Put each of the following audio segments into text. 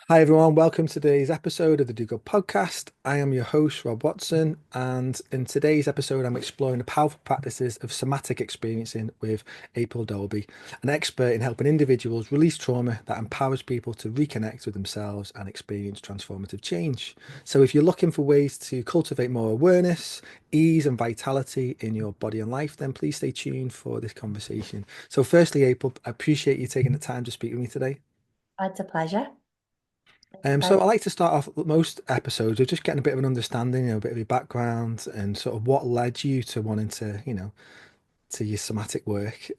Hi everyone, welcome to today's episode of the Do Good podcast. I am your host, Rob Watson, and in today's episode, I'm exploring the powerful practices of somatic experiencing with April Daulby, an expert in helping individuals release trauma that empowers people to reconnect with themselves and experience transformative change. So, if you're looking for ways to cultivate more awareness, ease, and vitality in your body and life, then please stay tuned for this conversation. So, firstly, April, I appreciate you taking the time to speak with me today. It's a pleasure. It's a So pleasure. I like to start off most episodes with just getting a bit of an understanding, a bit of your background and sort of what led you to wanting to, to your somatic work.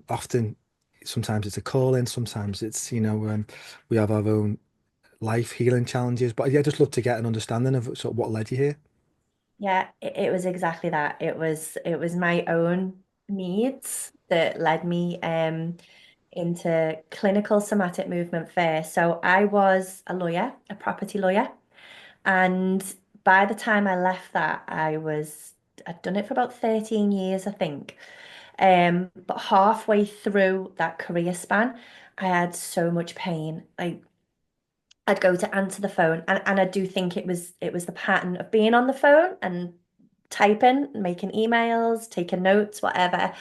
Often, sometimes it's a calling, sometimes it's, we have our own life healing challenges. But yeah, I just love to get an understanding of sort of what led you here. Yeah, it was exactly that. It was my own needs that led me into clinical somatic movement first. So I was a lawyer, a property lawyer, and by the time I left that, I'd done it for about 13 years, I think. But halfway through that career span, I had so much pain. Like I'd go to answer the phone and I do think it was the pattern of being on the phone and typing, making emails, taking notes, whatever.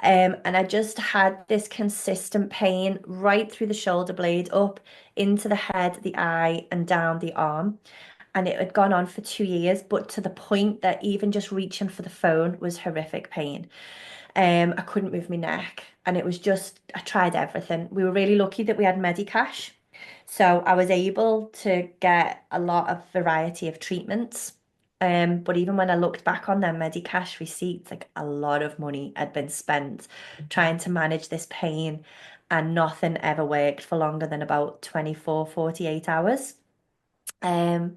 And I just had this consistent pain right through the shoulder blade, up into the head, the eye, and down the arm. And it had gone on for 2 years, but to the point that even just reaching for the phone was horrific pain. I couldn't move my neck, and it was just I tried everything. We were really lucky that we had Medicash, so I was able to get a lot of variety of treatments. But even when I looked back on them Medicash receipts, like a lot of money had been spent trying to manage this pain, and nothing ever worked for longer than about 24, 48 hours. Um,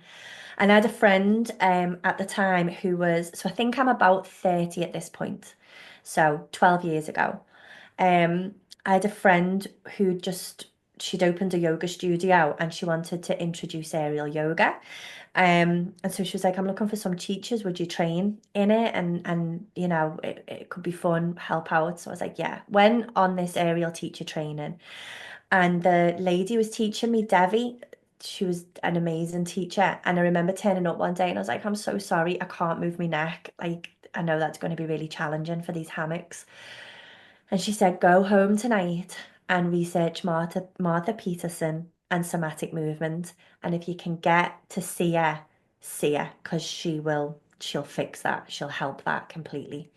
and I had a friend at the time who was, so I think I'm about 30 at this point. So 12 years ago. I had a friend who she'd opened a yoga studio and she wanted to introduce aerial yoga. And so she was like, I'm looking for some teachers. Would you train in it? And it could be fun, help out. So I was like, yeah. Went on this aerial teacher training. And the lady was teaching me Devi. She was an amazing teacher. And I remember turning up one day and I was like, I'm so sorry, I can't move my neck. Like, I know that's going to be really challenging for these hammocks. And she said, go home tonight and research Martha Peterson and somatic movement. And if you can get to see her, because she'll fix that. She'll help that completely.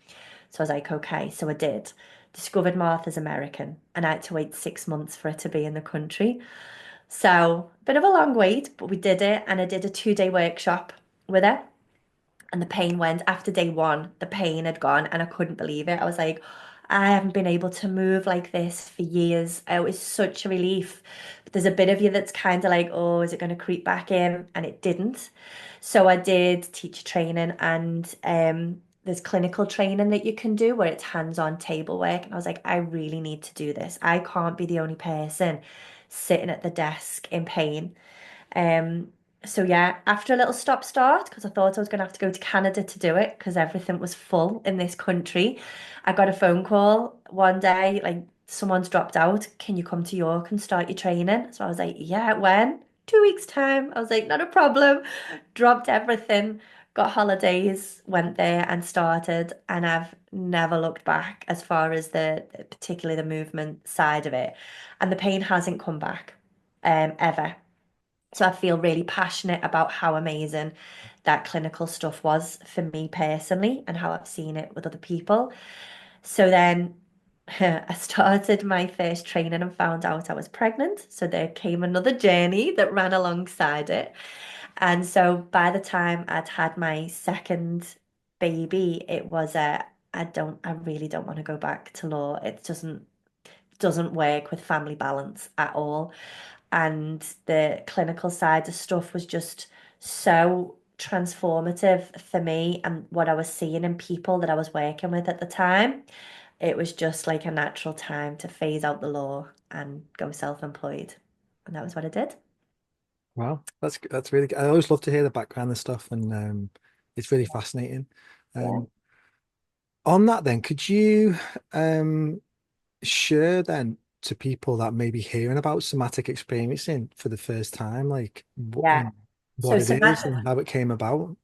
So I was like, okay. So I did. Discovered Martha's American, and I had to wait 6 months for her to be in the country. So, bit of a long wait, but we did it. And I did a 2-day workshop with her. And the pain went after day one, the pain had gone, and I couldn't believe it. I was like, I haven't been able to move like this for years. It was such a relief. But there's a bit of you that's kind of like, oh, is it going to creep back in? And it didn't. So I did teacher training, and there's clinical training that you can do where it's hands-on table work. And I was like, I really need to do this. I can't be the only person sitting at the desk in pain. Um, so yeah, after a little stop start, because I thought I was going to have to go to Canada to do it because everything was full in this country, I got a phone call one day, like someone's dropped out. Can you come to York and start your training? So I was like, yeah, when? 2 weeks time. I was like, not a problem. Dropped everything, got holidays, went there and started, and I've never looked back as far as particularly the movement side of it. And the pain hasn't come back, ever. So I feel really passionate about how amazing that clinical stuff was for me personally and how I've seen it with other people. So then I started my first training and found out I was pregnant. So there came another journey that ran alongside it. And so by the time I'd had my second baby, it was I really don't want to go back to law. It doesn't work with family balance at all. And the clinical side of stuff was just so transformative for me and what I was seeing in people that I was working with at the time. It was just like a natural time to phase out the law and go self-employed. And that was what I did. Wow, that's really good. I always love to hear the background and stuff, and it's really fascinating. Yeah. On that, then, could you um, share then? to people that may be hearing about somatic experiencing for the first time, like Yeah. what So it is somatic, and how it came about?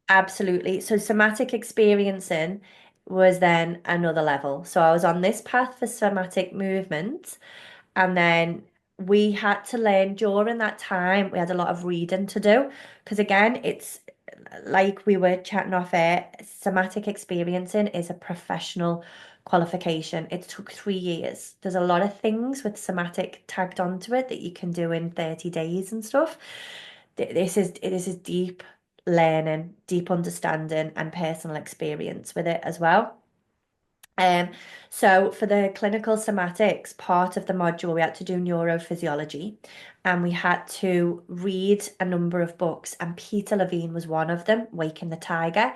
absolutely. So somatic experiencing was then another level. So I was on this path for somatic movement, and then we had to learn during that time, we had a lot of reading to do. Because again, it's like we were chatting off air, somatic experiencing is a professional qualification. It took 3 years. There's a lot of things with somatic tagged onto it that you can do in 30 days and stuff. This is deep learning, deep understanding, and personal experience with it as well. Um, so for the clinical somatics part of the module, we had to do neurophysiology and we had to read a number of books, and Peter Levine was one of them, Waking the Tiger.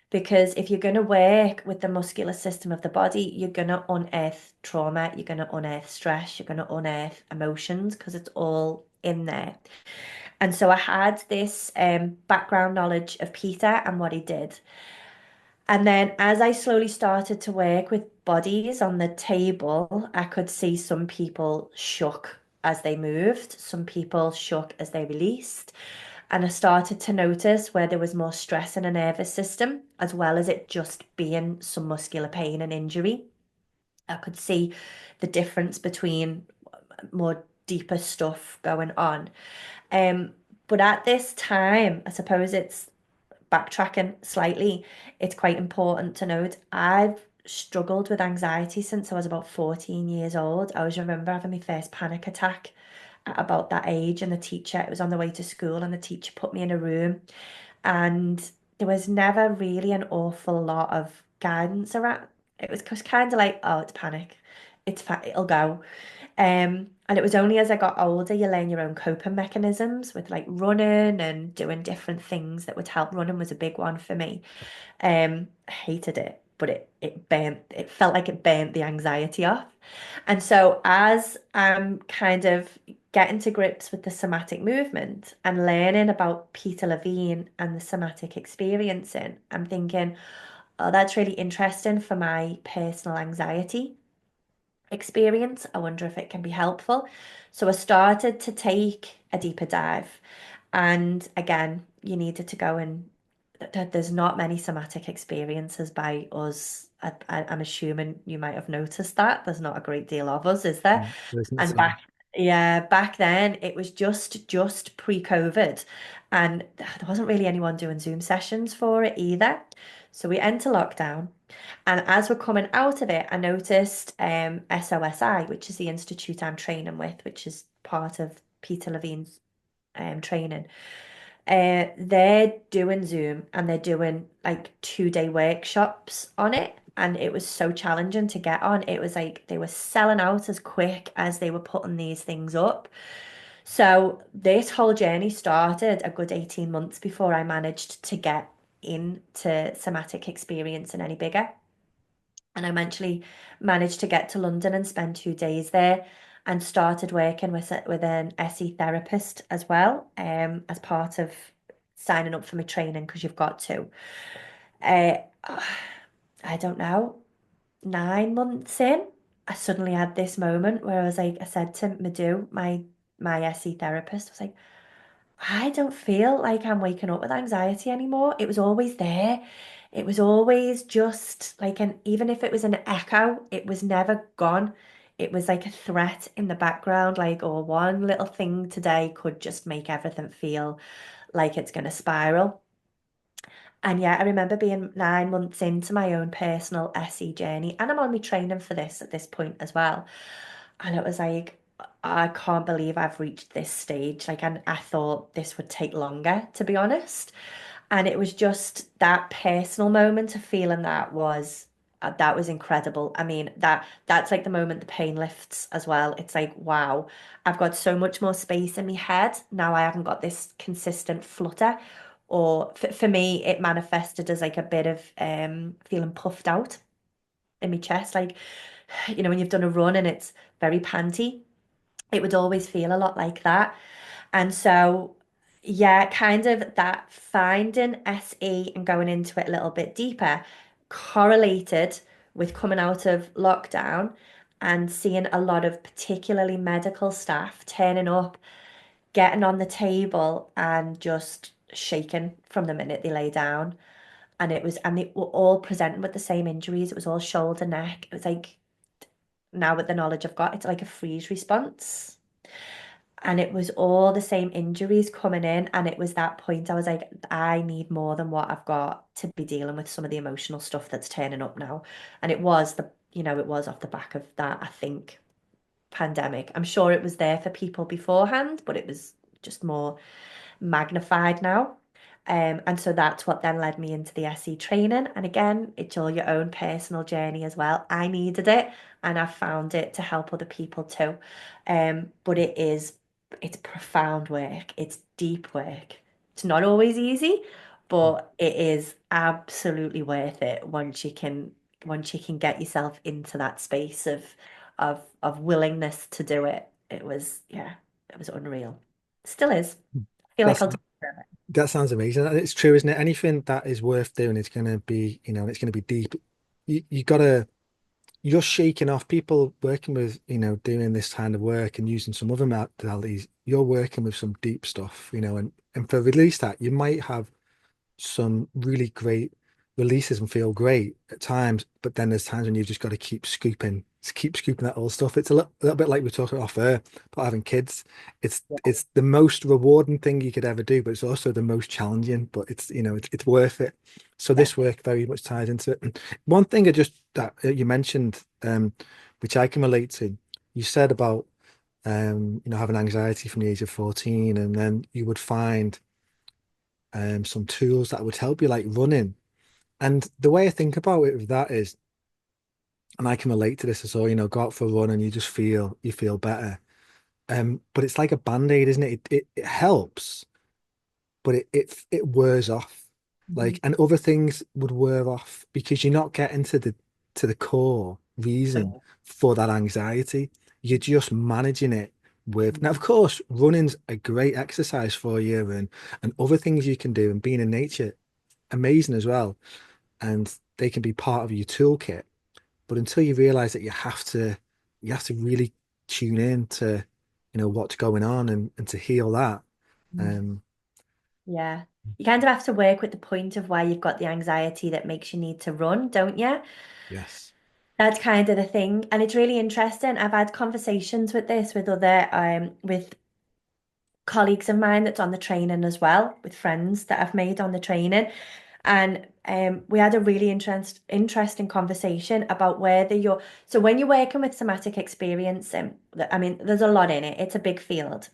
Because if you're going to work with the muscular system of the body, you're going to unearth trauma, you're going to unearth stress, you're going to unearth emotions because it's all in there. And so I had this background knowledge of Peter and what he did. And then as I slowly started to work with bodies on the table, I could see some people shook as they moved, some people shook as they released. And I started to notice where there was more stress in a nervous system, as well as it just being some muscular pain and injury. I could see the difference between more deeper stuff going on. Um, but at this time, I suppose it's backtracking slightly, it's quite important to note I've struggled with anxiety since I was about 14 years old. I always remember having my first panic attack at about that age, and the teacher, it was on the way to school, and the teacher put me in a room, and there was never really an awful lot of guidance around. It was just kind of like, oh, it's panic. It's fine, it'll go. And it was only as I got older, you learn your own coping mechanisms with like running and doing different things that would help. Running was a big one for me. I hated it, but it felt like it burnt the anxiety off. And so as I'm kind of getting to grips with the somatic movement and learning about Peter Levine and the somatic experiencing, I'm thinking, oh, that's really interesting for my personal anxiety experience. I wonder if it can be helpful. So I started to take a deeper dive. And again, you needed to go and there's not many somatic experiences by us. I'm assuming you might have noticed that. There's not a great deal of us, is there? Isn't And it? back then it was just pre-COVID, and there wasn't really anyone doing Zoom sessions for it either. So we enter lockdown. And as we're coming out of it, I noticed SOSI, which is the institute I'm training with, which is part of Peter Levine's training. They're doing Zoom and they're doing like 2-day workshops on it. And it was so challenging to get on. It was like they were selling out as quick as they were putting these things up. So this whole journey started a good 18 months before I managed to get into somatic experience and any bigger. And I eventually managed to get to London and spend 2 days there and started working with an SE therapist as well, as part of signing up for my training because you've got to. Uh, I don't know, 9 months in, I suddenly had this moment where I was like, I said to Madhu, my SE therapist, I was like, I don't feel like I'm waking up with anxiety anymore. It was always there. It was always just like even if it was an echo, it was never gone. It was like a threat in the background, like, or one little thing today could just make everything feel like it's going to spiral. And yeah, I remember being 9 months into my own personal SE journey, and I'm on my training for this at this point as well. And it was like, I can't believe I've reached this stage. Like, I thought this would take longer, to be honest. And it was just that personal moment of feeling that was incredible. I mean, that's like the moment the pain lifts as well. It's like, wow, I've got so much more space in my head. Now I haven't got this consistent flutter. Or for me, it manifested as like a bit of feeling puffed out in my chest. Like, when you've done a run and it's very panty, it would always feel a lot like that. And so, yeah, kind of that finding SE and going into it a little bit deeper correlated with coming out of lockdown and seeing a lot of particularly medical staff turning up, getting on the table and just shaking from the minute they lay down. And they were all presenting with the same injuries. It was all shoulder, neck. It was like, now with the knowledge I've got, it's like a freeze response. And it was all the same injuries coming in. And it was that point I was like, I need more than what I've got to be dealing with some of the emotional stuff that's turning up now. And it was it was off the back of that, I think, pandemic. I'm sure it was there for people beforehand, but it was just more magnified now. And so that's what then led me into the SE training. And again, it's all your own personal journey as well. I needed it and I found it to help other people too. But it's profound work, it's deep work. It's not always easy, but it is absolutely worth it once you can get yourself into that space of willingness to do it. It was, yeah, it was unreal. Still is. I feel like That's I'll do it forever. that sounds amazing. And it's true, isn't it? Anything that is worth doing is going to be, it's going to be deep. You gotta, you're shaking off people working with, doing this kind of work and using some other modalities. You're working with some deep stuff, and for release that, you might have some really great releases and feel great at times, but then there's times when you've just got to keep scooping that old stuff. It's a little bit like we were talking off air about having kids. It's the most rewarding thing you could ever do, but it's also the most challenging. But it's worth it. So Yeah. this work very much ties into it. And one thing I just that you mentioned, which I can relate to, you said about having anxiety from the age of 14, and then you would find some tools that would help you, like running. And the way I think about it with that is, and I can relate to this as well, go out for a run and you feel better. But it's like a band-aid, isn't it? It helps, but it wears off. Mhm. Like, and other things would wear off because you're not getting to the core reason for that anxiety. You're just managing it with, now, of course, running's a great exercise for you, and other things you can do, and being in nature, amazing as well. And they can be part of your toolkit. But until you realize that you have to really tune in to, what's going on, and to heal that. Mhm. Um, Yeah. You kind of have to work with the point of why you've got the anxiety that makes you need to run, don't you? yes. That's kind of the thing. And it's really interesting. I've had conversations with this with other with colleagues of mine that's on the training as well, with friends that I've made on the training. And we had a really interesting conversation about whether you're, so when you're working with somatic experiencing, I mean, there's a lot in it, it's a big field,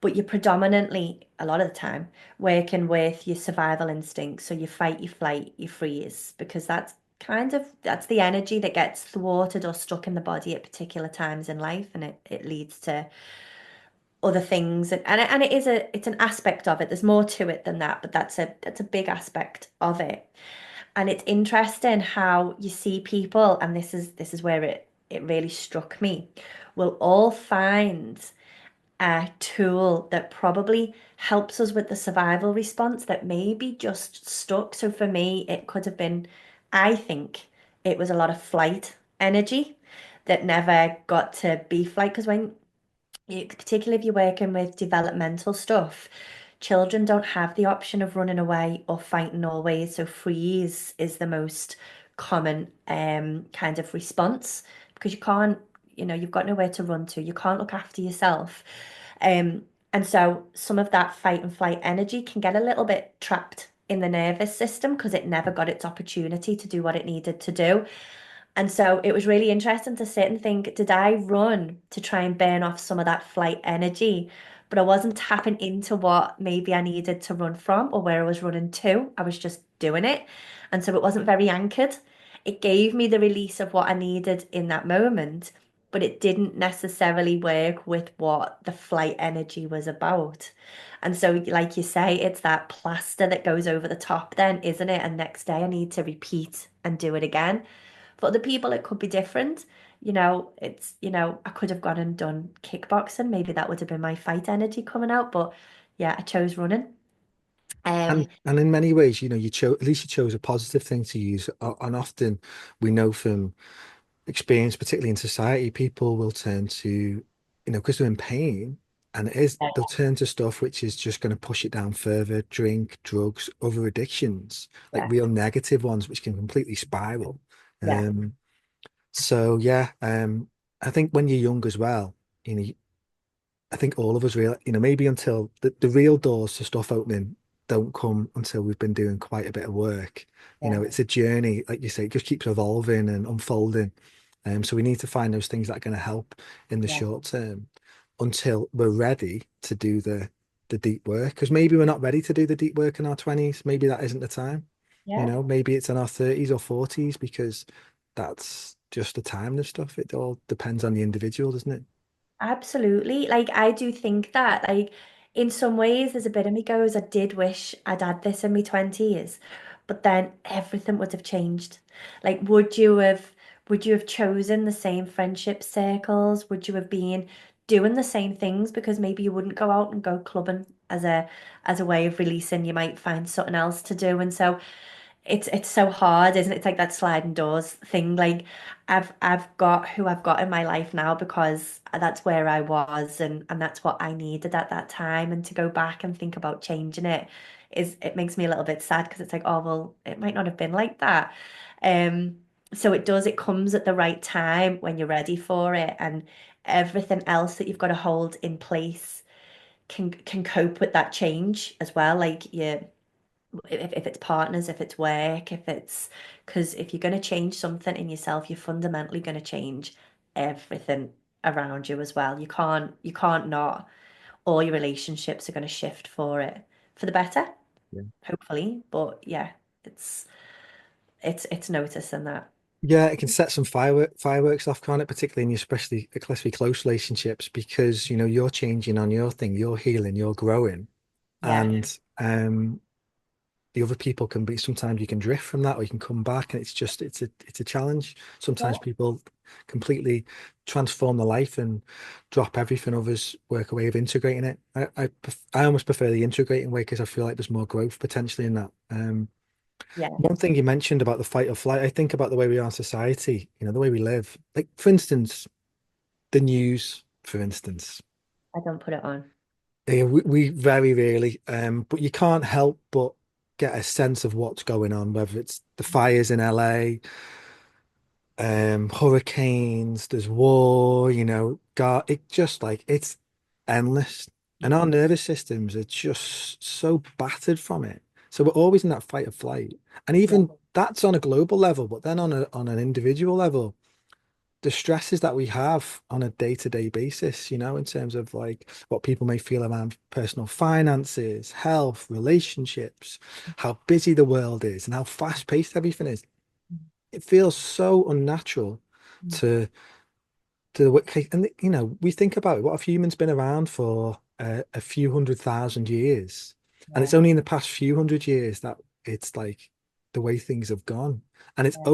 but you're predominantly, a lot of the time, working with your survival instincts. So you fight, you flight, you freeze, because that's the energy that gets thwarted or stuck in the body at particular times in life, and it leads to other things, and it's an aspect of it. There's more to it than that, but that's a big aspect of it. And it's interesting how you see people, and this is where it really struck me. We'll all find a tool that probably helps us with the survival response that maybe just stuck. So for me, it could have been, I think it was a lot of flight energy that never got to be flight. Because particularly if you're working with developmental stuff, children don't have the option of running away or fighting always. So freeze is the most common kind of response because you've got nowhere to run to. You can't look after yourself. And so some of that fight and flight energy can get a little bit trapped in the nervous system because it never got its opportunity to do what it needed to do. And so it was really interesting to sit and think, did I run to try and burn off some of that flight energy? But I wasn't tapping into what maybe I needed to run from or where I was running to. I was just doing it. And so it wasn't very anchored. It gave me the release of what I needed in that moment, but it didn't necessarily work with what the flight energy was about. And so, like you say, it's that plaster that goes over the top, then, isn't it? And next day I need to repeat and do it again. For other people, it could be different. I could have gone and done kickboxing. Maybe that would have been my fight energy coming out. But yeah, I chose running. Um, And in many ways, you chose, at least you chose a positive thing to use. And often we know from experience, particularly in society, people will turn to, because they're in pain, and they'll turn to stuff which is just going to push it down further, drink, drugs, other addictions, like Yeah, real negative ones, which can completely spiral. yeah, Um, so yeah, I think when you're young as well, you know, I think all of us real, maybe until the real doors to stuff opening don't come until we've been doing quite a bit of work. yeah, It's a journey, like you say, it just keeps evolving and unfolding. So we need to find those things that are going to help in the yeah, short term until we're ready to do the deep work. Because maybe we're not ready to do the deep work in our 20s. Maybe that isn't the time. yeah. Maybe it's in our 30s or 40s because that's just the time and stuff. It all depends on the individual, doesn't it? Absolutely. Like I do think that, like in some ways, there's a bit of me goes, I did wish I'd had this in my 20s, but then everything would have changed. Like, would you have chosen the same friendship circles? Would you have been doing the same things? Because maybe you wouldn't go out and go clubbing as a way of releasing. You might find something else to do. And so it's so hard, isn't it? It's like that sliding doors thing. Like I've got who I've got in my life now because that's where I was and that's what I needed at that time. And to go back and think about changing it makes me a little bit sad because it's like, oh well, it might not have been like that. Um, so it comes at the right time when you're ready for it, and everything else that you've got to hold in place can cope with that change as well. Like you if it's partners, if it's work, if it's because if you're going to change something in yourself, you're fundamentally going to change everything around you as well. You can't not. All your relationships are going to shift for it for the better, hopefully. But yeah, it's it's noticing that. Yeah, it can set some fireworks off, can't it? Particularly in your especially close relationships, because you're changing on your thing, you're healing, you're growing, Yeah, and the other people can be. Sometimes you can drift from that, or you can come back, and it's a challenge. Sometimes yeah, people completely transform their life and drop everything. Others work a way of integrating it. I almost prefer the integrating way because I feel like there's more growth potentially in that. yeah. One thing you mentioned about the fight or flight, I think about the way we are in society, the way we live. Like, for instance, the news, for instance. I don't put it on. Yeah, we very rarely, but you can't help but get a sense of what's going on, whether it's the fires in LA, hurricanes, there's war, God, it just like it's endless. And our Mm. nervous systems are just so battered from it. So we're always in that fight or flight. And Yeah, even that's on a global level, but then on an individual level, the stresses that we have on a day-to-day basis, in terms of like what people may feel around personal finances, health, relationships, how busy the world is, and how fast-paced everything is. It feels so unnatural to and we think about it. What have humans been around for a few 100,000 years? And it's yeah, only in the past few hundred years that it's like the way things have gone. And yeah,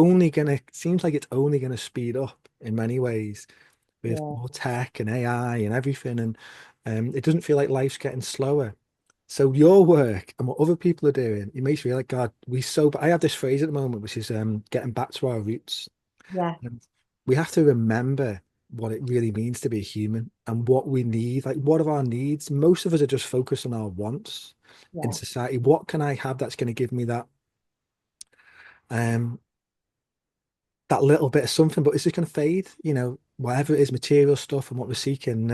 seems like it's only gonna speed up in many ways with yeah. more tech and AI and everything. And it doesn't feel like life's getting slower. So your work and what other people are doing, it makes me feel like, God, I have this phrase at the moment, which is getting back to our roots. Yeah. And we have to remember what it really means to be human and what we need. Like, what are our needs? Most of us are just focused on our wants in Yeah. society. What can I have that's going to give me um that little bit of something? But it's just going to fade, whatever it is, material stuff and what we're seeking.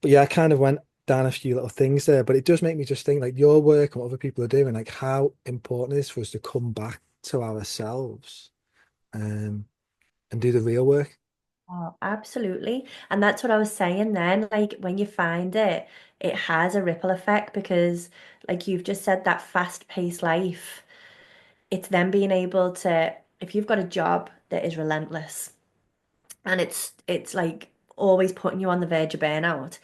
But yeah, I kind of went down a few little things there, but it does make me just think like your work and what other people are doing, like how important it is for us to come back to ourselves um, and do the real work. Oh, absolutely. And that's what I was saying then. Like when you find it, it has a ripple effect because, like you've just said, that fast-paced life, it's then being able to, if you've got a job that is relentless and it's like always putting you on the verge of burnout,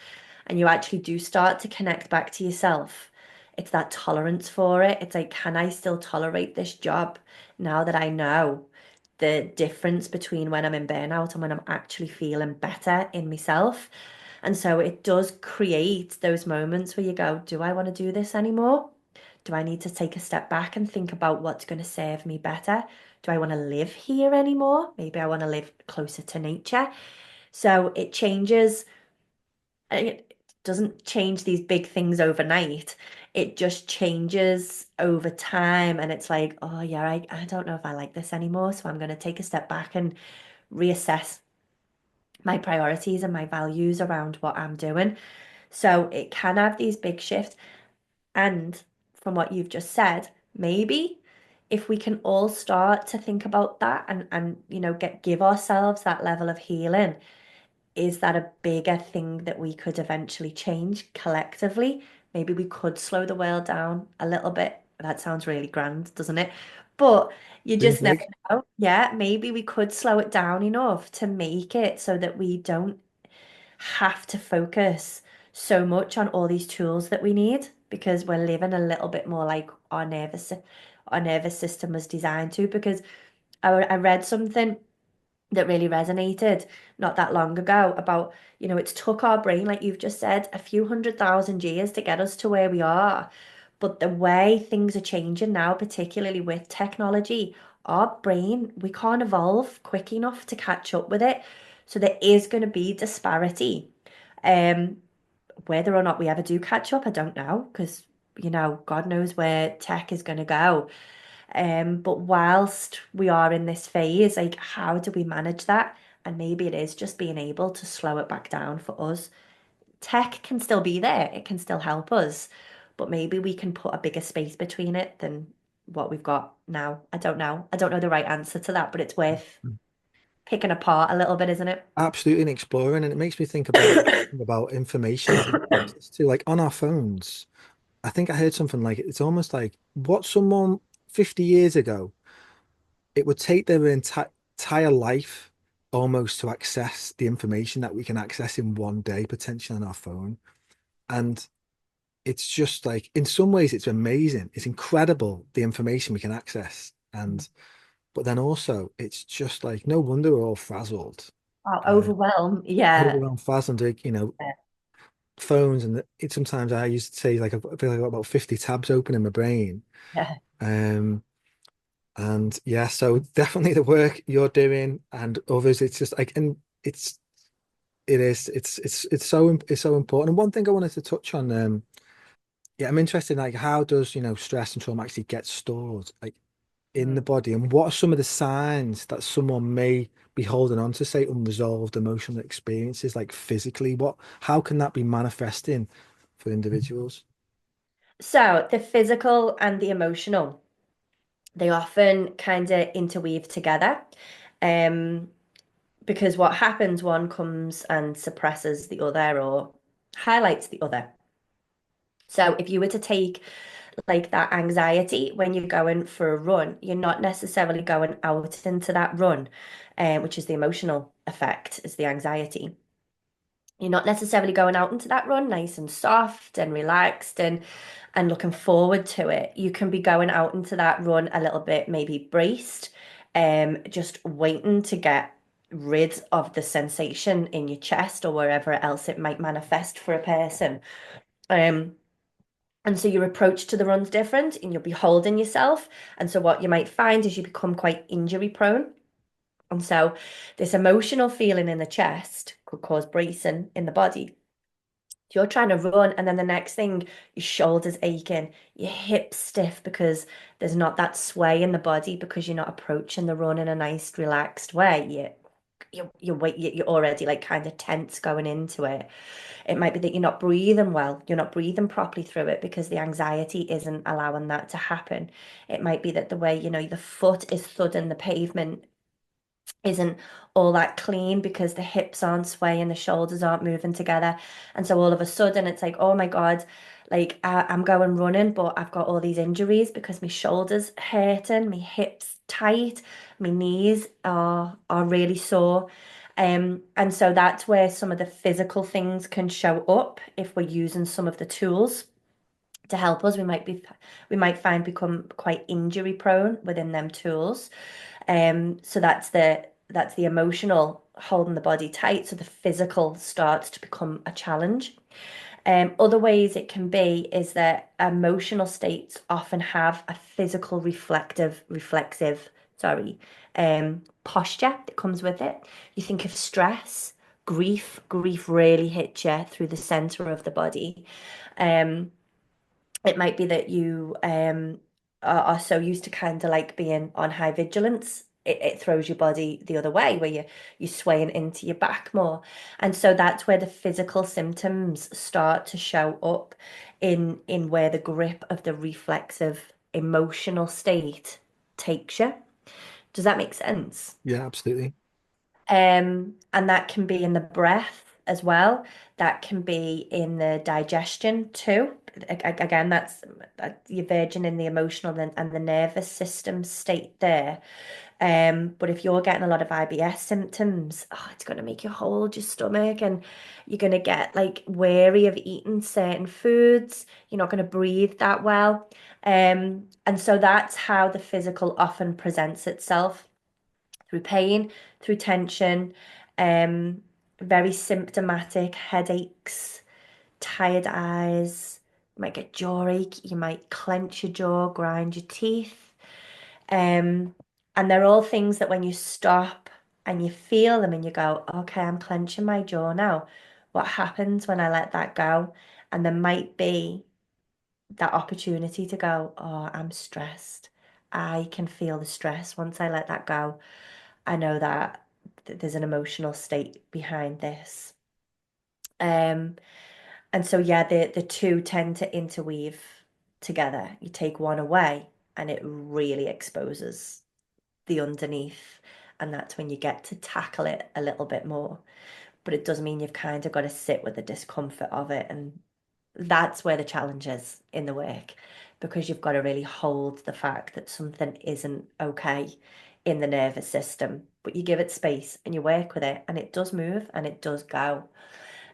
and you actually do start to connect back to yourself, it's that tolerance for it. It's like, can I still tolerate this job now that I know the difference between when I'm in burnout and when I'm actually feeling better in myself? And so it does create those moments where you go, do I want to do this anymore? Do I need to take a step back and think about what's going to serve me better? Do I want to live here anymore? Maybe I want to live closer to nature. So it changes. It doesn't change these big things overnight. It just changes over time. And it's like, oh, yeah, I don't know if I like this anymore. So I'm going to take a step back and reassess my priorities and my values around what I'm doing. So it can have these big shifts. And from what you've just said, maybe if we can all start to think about that and give ourselves that level of healing, is that a bigger thing that we could eventually change collectively? Maybe we could slow the world down a little bit. That sounds really grand, doesn't it? But you Dream just never big. know. Yeah, maybe we could slow it down enough to make it so that we don't have to focus so much on all these tools that we need because we're living a little bit more like our nervous system was designed to. Because I read something that really resonated not that long ago about, it's took our brain, like you've just said, a few 100,000 years to get us to where we are. But the way things are changing now, particularly with technology, our brain, we can't evolve quick enough to catch up with it. So there is going to be disparity. Um, Whether or not we ever do catch up, I don't know, because, God knows where tech is going to go. But whilst we are in this phase, like, how do we manage that? And maybe it is just being able to slow it back down for us. Tech can still be there, it can still help us, but maybe we can put a bigger space between it than what we've got now. I don't know. I don't know the right answer to that, but it's worth picking apart a little bit, isn't it? Absolutely, and exploring, and it makes me think about information that we have access to, like on our phones. I think I heard something like it's almost like what someone 50 years ago, it would take their entire life almost to access the information that we can access in one day, potentially on our phone. And it's just like, in some ways, it's amazing. It's incredible the information we can access. But then also, it's just like, no wonder we're all frazzled, Oh, uh, overwhelm. Yeah. overwhelmed, frazzled, like, phones. And sometimes I used to say, like, I feel like I've got about 50 tabs open in my brain. Yeah. Um, And yeah, so definitely the work you're doing and others, it's just like, and it's so important. And one thing I wanted to touch on, yeah, I'm interested in like how does, stress and trauma actually get stored like in the Mm. body, and what are some of the signs that someone may be holding on to, say, unresolved emotional experiences, like physically, how can that be manifesting for individuals? So the physical and the emotional, they often kind of interweave together. Um, because what happens, one comes and suppresses the other or highlights the other. So if you were to take like that anxiety when you're going for a run, you're not necessarily going out into that run, which is the emotional effect, is the anxiety. You're not necessarily going out into that run nice and soft and relaxed and looking forward to it. You can be going out into that run a little bit maybe braced, just waiting to get rid of the sensation in your chest or wherever else it might manifest for a person. Um, and so your approach to the run's different and you'll be holding yourself. And so what you might find is you become quite injury prone. And so this emotional feeling in the chest could cause bracing in the body. You're trying to run, and then the next thing, your shoulders aching, your hips stiff because there's not that sway in the body because you're not approaching the run in a nice, relaxed way. You're already like kind of tense going into it. It might be that you're not breathing well, you're not breathing properly through it because the anxiety isn't allowing that to happen. It might be that the way, the foot is thudding the pavement isn't all that clean because the hips aren't swaying, the shoulders aren't moving together. And so all of a sudden it's like, oh my God, like I'm going running, but I've got all these injuries because my shoulders hurting, my hips tight, my knees are really sore. And so that's where some of the physical things can show up if we're using some of the tools to help us. We might find become quite injury prone within them tools. So that's the emotional holding the body tight. So the physical starts to become a challenge. Other ways it can be is that emotional states often have a physical reflexive, sorry, posture that comes with it. You think of stress, grief really hits you through the center of the body. Um, it might be that you are so used to kind of like being on high vigilance. It throws your body the other way where you're swaying into your back more. And so that's where the physical symptoms start to show up in where the grip of the reflexive emotional state takes you. Does that make sense? Yeah, absolutely. And that can be in the breath as well. That can be in the digestion too. Again, you're verging in the emotional and the nervous system state there. But if you're getting a lot of IBS symptoms, oh, it's going to make you hold your stomach and you're going to get like wary of eating certain foods. You're not going to breathe that well. And so that's how the physical often presents itself through pain, through tension, um, very symptomatic headaches, tired eyes. You might get jawache, you might clench your jaw, grind your teeth. Um, and they're all things that when you stop and you feel them and you go, okay, I'm clenching my jaw now. What happens when I let that go? And there might be that opportunity to go, oh, I'm stressed. I can feel the stress once I let that go. I know that there's an emotional state behind this. Um, and so yeah, the two tend to interweave together. You take one away and it really exposes the underneath. And that's when you get to tackle it a little bit more. But it does mean you've kind of got to sit with the discomfort of it. And that's where the challenge is in the work, because you've got to really hold the fact that something isn't okay in the nervous system. But you give it space and you work with it, and it does move and it does go.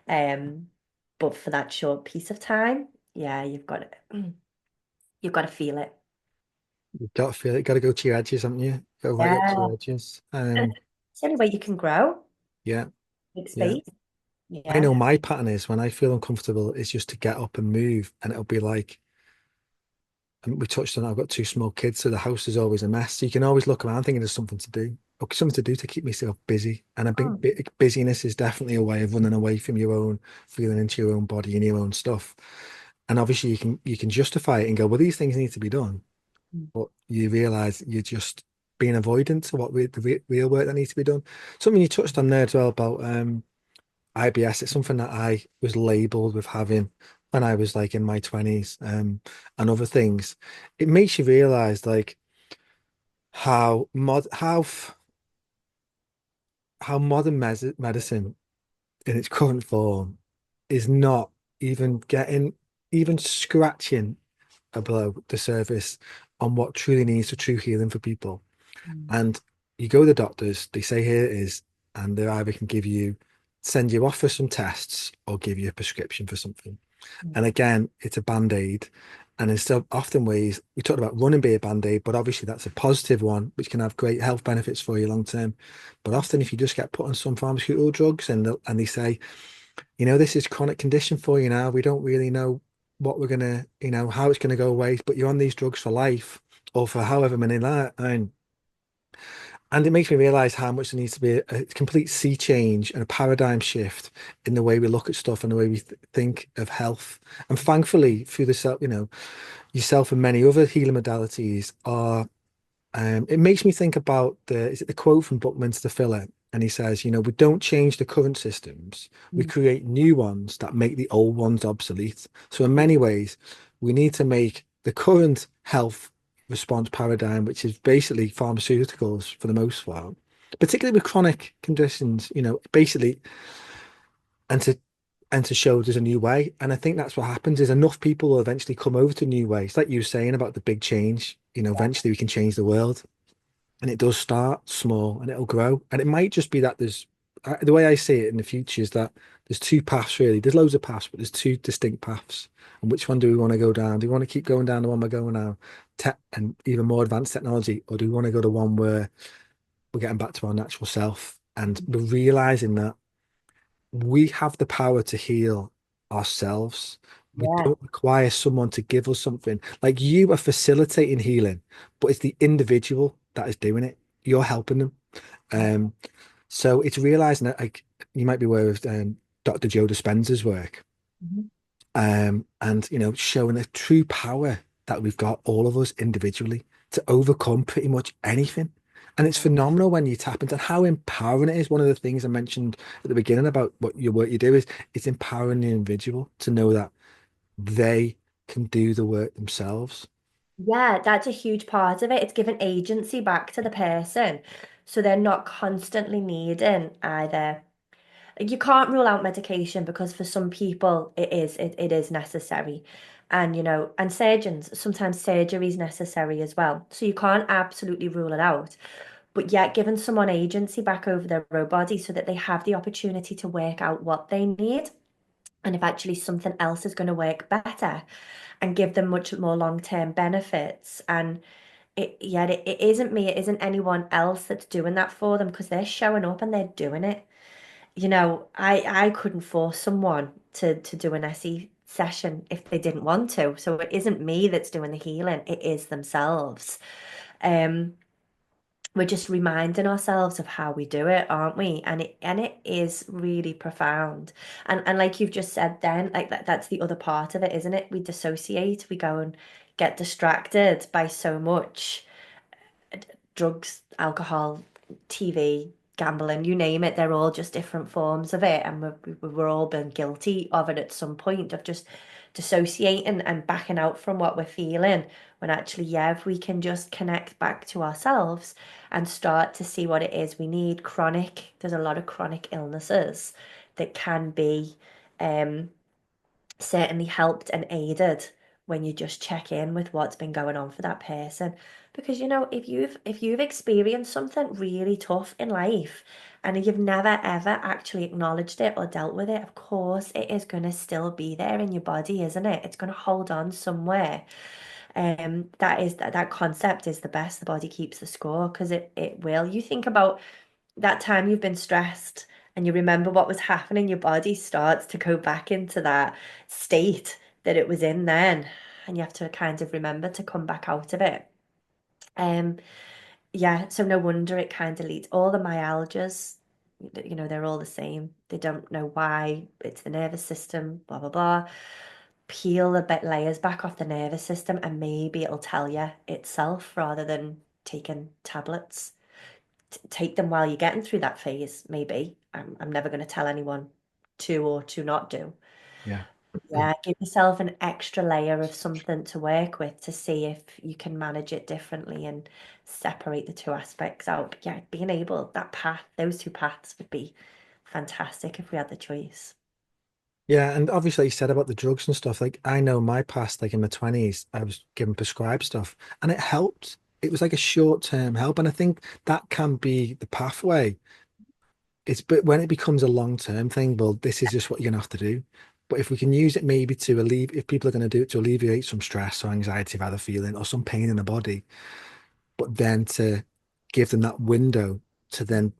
Um, but for that short piece of time, yeah, you've got to feel it. You've got to feel it, got to go to your edges, haven't you? Go right up to Yeah. your edges. And it's the only way you can grow, Yeah, make yeah. space. I know Yeah. my pattern is when I feel uncomfortable, is just to get up and move, and it'll be like, and we touched on, I've got two small kids, so the house is always a mess. So you can always look around thinking there's something to do, or something to do to keep myself busy. And I think Mm, busyness is definitely a way of running away from your own, feeling into your own body and your own stuff. And obviously you can justify it and go, well, these things need to be done, mm, but you realize you're just being avoidant to what the real work that needs to be done. Something you touched on there as well about IBS. It's something that I was labeled with having when I was like in my 20s, and other things. It makes you realize like how how modern medicine in its current form is not even getting even scratching below the surface on what truly needs for true healing for people. mm, And you go to the doctors, they say here it is, and they either can send you off for some tests or give you a prescription for something. mm, And again, it's a band-aid. And instead, often ways we talked about running being a band-aid, but obviously that's a positive one, which can have great health benefits for you long term. But often, if you just get put on some pharmaceutical drugs and they say, this is chronic condition for you now, we don't really know what we're gonna, how it's gonna go away, but you're on these drugs for life or for however many and it makes me realize how much there needs to be a complete sea change and a paradigm shift in the way we look at stuff and the way we think of health. And thankfully, through the self, yourself and many other healing modalities are it makes me think about is it the quote from Buckminster Fuller? And he says, we don't change the current systems, we mm. create new ones that make the old ones obsolete. So in Yeah. many ways, we need to make the current health response paradigm, which is basically pharmaceuticals for the most part, particularly with chronic conditions, basically, and to show there's a new way. And I think that's what happens is enough people will eventually come over to new ways. Like you were saying about the big change, eventually we can change the world. And it does start small and it'll grow. And it might just be that the way I see it in the future is that there's two paths really. There's loads of paths, but there's two distinct paths. And which one do we want to go down? Do we want to keep going down the one we're going now, tech and even more advanced technology, or do we want to go to one where we're getting back to our natural self and we're realizing that we have the power to heal ourselves. We Yeah. don't require someone to give us something. Like you are facilitating healing, but it's the individual that is doing it. You're helping them. Um, so it's realizing that like you might be aware of Dr. Joe Dispenza's work. Mhm. And showing the true power that we've got, all of us individually, to overcome pretty much anything. And it's phenomenal when you tap into how empowering it is. One of the things I mentioned at the beginning about what your work you do is it's empowering the individual to know that they can do the work themselves. Yeah, that's a huge part of it. It's giving agency back to the person. So they're not constantly needing either. You can't rule out medication because for some people it is necessary. And and surgeons, sometimes surgery is necessary as well. So you can't absolutely rule it out. But yet giving someone agency back over their own body so that they have the opportunity to work out what they need and if actually something else is going to work better and give them much more long-term benefits. And it isn't me, it isn't anyone else that's doing that for them because they're showing up and they're doing it. I couldn't force someone to do an SE session if they didn't want to. So it isn't me that's doing the healing, it is themselves. Um, we're just reminding ourselves of how we do it, aren't we? And it is really profound. And like you've just said then, like that's the other part of it, isn't it? We dissociate, we go and get distracted by so much drugs, alcohol, TV, gambling, you name it, they're all just different forms of it. And we're all been guilty of it at some point, of just dissociating and backing out from what we're feeling. When actually, yeah, if we can just connect back to ourselves and start to see what it is we need, there's a lot of chronic illnesses that can be um, certainly helped and aided when you just check in with what's been going on for that person. Because if you've experienced something really tough in life and you've never ever actually acknowledged it or dealt with it, of course it is going to still be there in your body, isn't it? It's going to hold on somewhere. That concept is the best. The body keeps the score because it will. You think about that time you've been stressed and you remember what was happening, your body starts to go back into that state that it was in then. And you have to kind of remember to come back out of it. Um, yeah, so no wonder it kind of leads all the myalgias, they're all the same. They don't know why. It's the nervous system, blah, blah, blah. Peel the bit layers back off the nervous system and maybe it'll tell you itself rather than taking tablets. Take them while you're getting through that phase, maybe. I'm never going to tell anyone to or to not do. Yeah. Yeah, give yourself an extra layer of something to work with to see if you can manage it differently and separate the two aspects out. Yeah, being able, those two paths would be fantastic if we had the choice. Yeah, and obviously you said about the drugs and stuff. Like I know my past, like in my 20s, I was given prescribed stuff and it helped. It was like a short-term help. And I think that can be the pathway. It's but when it becomes a long-term thing, well, this is just what you're gonna have to do. But if we can use it maybe to alleviate, if people are going to do it to alleviate some stress or anxiety they're feeling or some pain in the body, but then to give them that window to then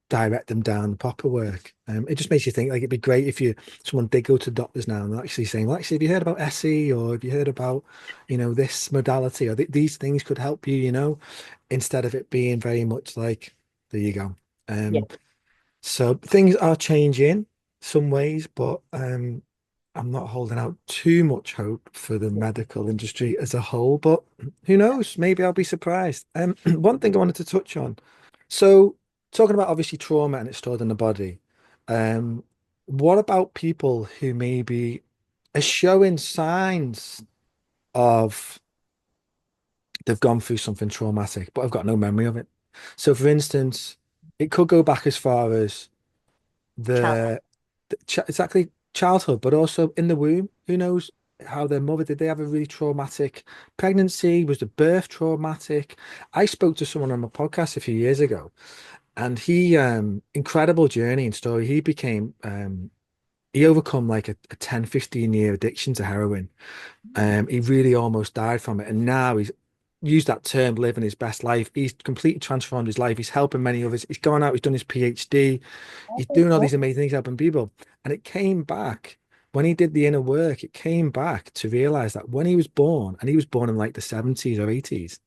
direct them down the proper work. It just makes you think like it'd be great if someone did go to doctors now and they're actually saying, well, actually, have you heard about SE or have you heard about, this modality or these things could help you, instead of it being very much like, there you go. Yeah. So things are changing some ways, but I'm not holding out too much hope for the medical industry as a whole, but who knows? Maybe I'll be surprised. One thing I wanted to touch on. So, talking about obviously trauma and it's stored in the body, what about people who maybe are showing signs of they've gone through something traumatic, but I've got no memory of it? So, for instance, it could go back as far as Child. the, exactly childhood, but also in the womb. Who knows how their mother did they have a really traumatic pregnancy? Was the birth traumatic? I spoke to someone on my podcast a few years ago, and he incredible journey and story. He overcome like a 10, 15 year addiction to heroin. He really almost died from it, and now he's used that term living his best life. He's completely transformed his life. He's helping many others. He's gone out, he's done his PhD. He's doing all these amazing things helping people. And it came back. when he did the inner work, it came back to realize that when he was born, and he was born in like the 70s or 80s,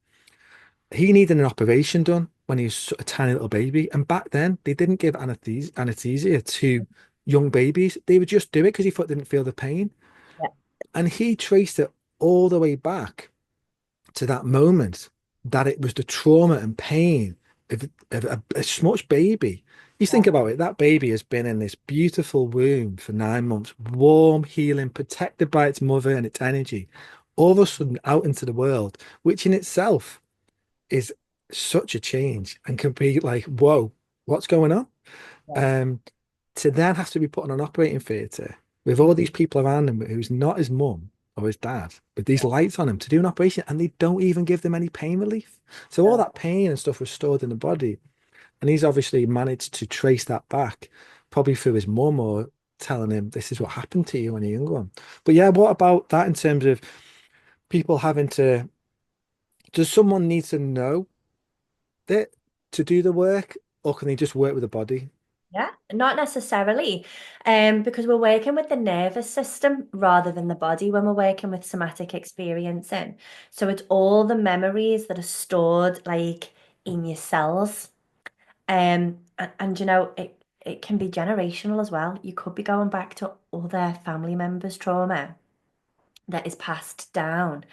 he needed an operation done when he was a tiny little baby. And back then, they didn't give anesthesia to young babies. They would just do it because he thought they didn't feel the pain. Yeah, And he traced it all the way back to that moment that it was the trauma and pain of a small baby. You think yeah, about it, that baby has been in this beautiful womb for 9 months, warm, healing, protected by its mother and its energy, all of a sudden out into the world, which in itself is such a change and can be like, whoa, what's going on? yeah. Um, to then have to be put on an operating theatre with all these Mhm. people around him who's not his mum or his dad, with these Yeah, lights on him to do an operation, and they don't even give them any pain relief. So all no, that pain and stuff was stored in the body, and he's obviously managed to trace that back, probably through his mum or telling him this is what happened to you when you're younger. But yeah, what about that in terms of people having to? Does someone need to know that to do the work, or can they just work with the body? yeah, not necessarily, because we're working with the nervous system rather than the body when we're working with somatic experiencing. So it's all the memories that are stored like in your cells. And you know, it can be generational as well. You could be going back to other family members' trauma that is passed down.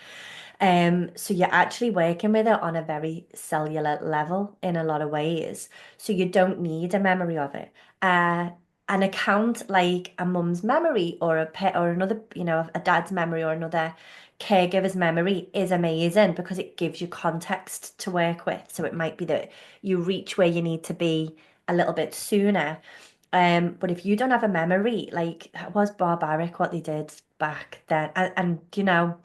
So you're actually working with it on a very cellular level in a lot of ways. So you don't need a memory of it. Uh, an account like a mum's memory or a pet or another, you know, a dad's memory or another caregiver's memory is amazing because it gives you context to work with. So it might be that you reach where you need to be a little bit sooner. But if you don't have a memory, like that was barbaric what they did back then. And you know,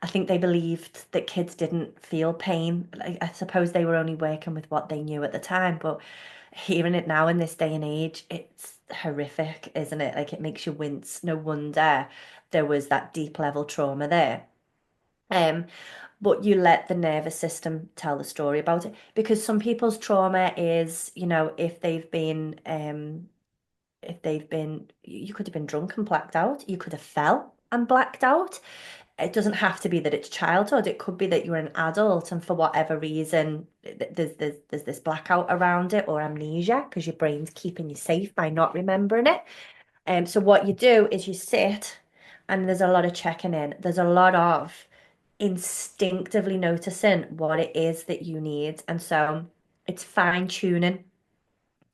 I think they believed that kids didn't feel pain. Like, I suppose they were only working with what they knew at the time, but hearing it now in this day and age, it's horrific, isn't it? Like it makes you wince. No wonder there was that deep level trauma there. Um, but you let the nervous system tell the story about it because some people's trauma is, you know, if they've been, you could have been drunk and blacked out, you could have fell and blacked out. It doesn't have to be that it's childhood. It could be that you're an adult and for whatever reason there's this blackout around it or amnesia because your brain's keeping you safe by not remembering it. So what you do is you sit and there's a lot of checking in. There's a lot of instinctively noticing what it is that you need. And so it's fine tuning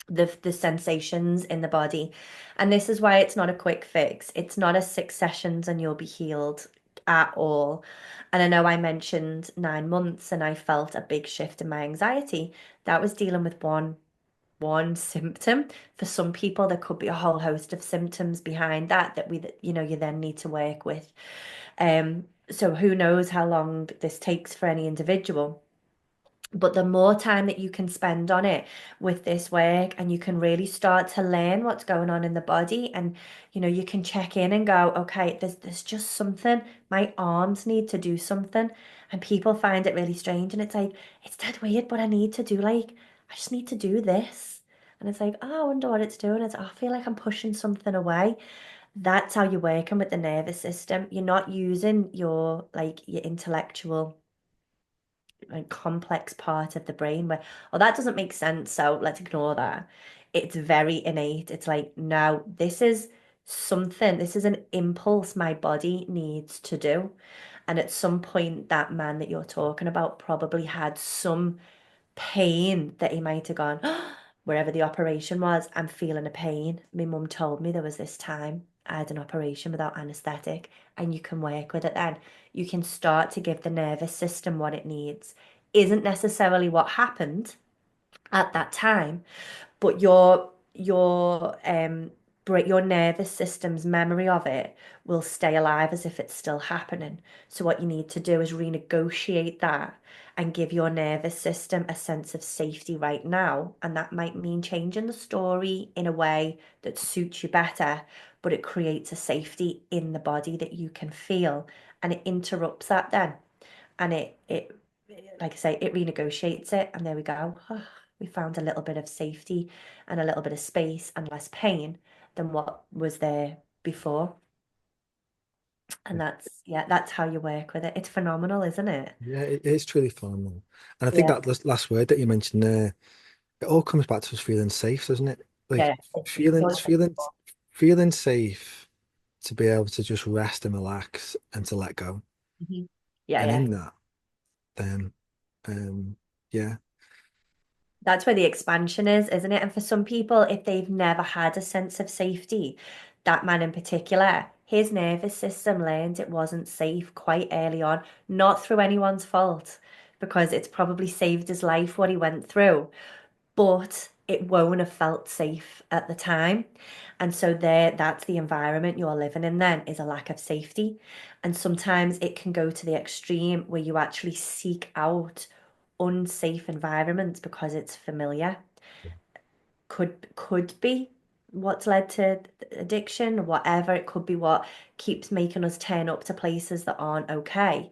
the sensations in the body. And this is why it's not a quick fix. It's not a 6 sessions and you'll be healed at all. And I know I mentioned 9 months and I felt a big shift in my anxiety. That was dealing with one symptom. For some people, there could be a whole host of symptoms behind that you know, you then need to work with. So who knows how long this takes for any individual. But the more time that you can spend on it with this work, and you can really start to learn what's going on in the body, and you know, you can check in and go, okay, there's just something, my arms need to do something. And people find it really strange, and it's like, it's dead weird, but I need to do like, I just need to do this. And it's like, oh, I wonder what it's doing. It's, oh, I feel like I'm pushing something away. That's how you're working with the nervous system. You're not using your like your intellectual and complex part of the brain where, oh, that doesn't make sense, so let's ignore that. It's very innate. It's like, no, this is something, this is an impulse my body needs to do. And at some point, that man that you're talking about probably had some pain that he might have gone, wherever the operation was, I'm feeling a pain. My mum told me there was this time I had an operation without anesthetic, and you can work with it then. You can start to give the nervous system what it needs. Isn't necessarily what happened at that time, but your nervous system's memory of it will stay alive as if it's still happening. So what you need to do is renegotiate that and give your nervous system a sense of safety right now. And that might mean changing the story in a way that suits you better, but it creates a safety in the body that you can feel, and it interrupts that then. And it like I say, it renegotiates it, and there we go. We found a little bit of safety and a little bit of space and less pain than what was there before. And yeah, that's how you work with it. It's phenomenal, isn't it? Yeah, it is truly phenomenal. And I think Yeah. that last word that you mentioned there, it all comes back to us feeling safe, doesn't it? Like Yeah. It feeling, does. feeling, feeling safe to be able to just rest and relax and to let go. Mhm. Yeah, And yeah. in that, then, um, yeah, That's where the expansion is, isn't it? And for some people, if they've never had a sense of safety, that man in particular, his nervous system learned it wasn't safe quite early on, not through anyone's fault, because it's probably saved his life what he went through, but it won't have felt safe at the time. And so that's the environment you're living in then is a lack of safety. And sometimes it can go to the extreme where you actually seek out unsafe environments because it's familiar. Could be what's led to addiction, whatever. It could be what keeps making us turn up to places that aren't okay.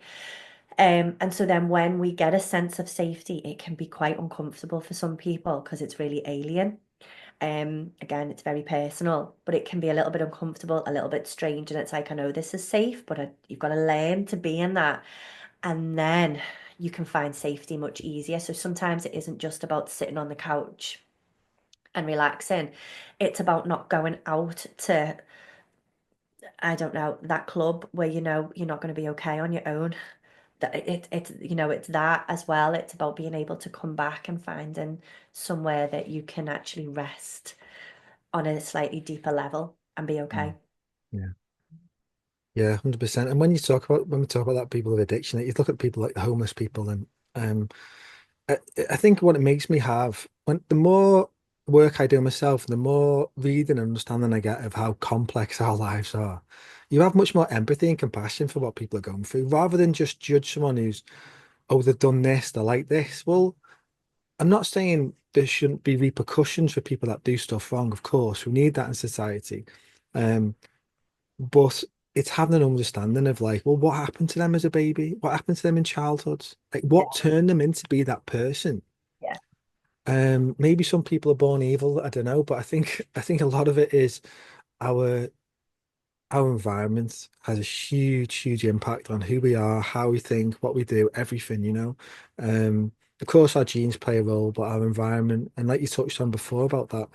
And so then when we get a sense of safety, it can be quite uncomfortable for some people because it's really alien. Again, it's very personal, but it can be a little bit uncomfortable, a little bit strange, and it's like, I know this is safe, but you've got to learn to be in that, and then you can find safety much easier. So sometimes it isn't just about sitting on the couch and relaxing. It's about not going out to, I don't know, that club where you know you're not going to be okay on your own. That it's that as well. It's about being able to come back and finding somewhere that you can actually rest on a slightly deeper level and be mm, okay. yeah, yeah, 100%. And when we talk about that people with addiction, you look at people like the homeless people, and um, I, I think what it makes me have when the more work I do myself, the more reading and understanding I get of how complex our lives are, you have much more empathy and compassion for what people are going through, rather than just judge someone who's, oh, they've done this, they're like this. Well, I'm not saying there shouldn't be repercussions for people that do stuff wrong. Of course, we need that in society. Um, but it's having an understanding of like, well, what happened to them as a baby? What happened to them in childhood? Like, Yeah, what turned them into be that person? yeah, Maybe some people are born evil, I don't know, but I think a lot of it is our our environment has a huge, huge impact on who we are, how we think, what we do, everything, you know. Of course our genes play a role, but our environment, and like you touched on before about that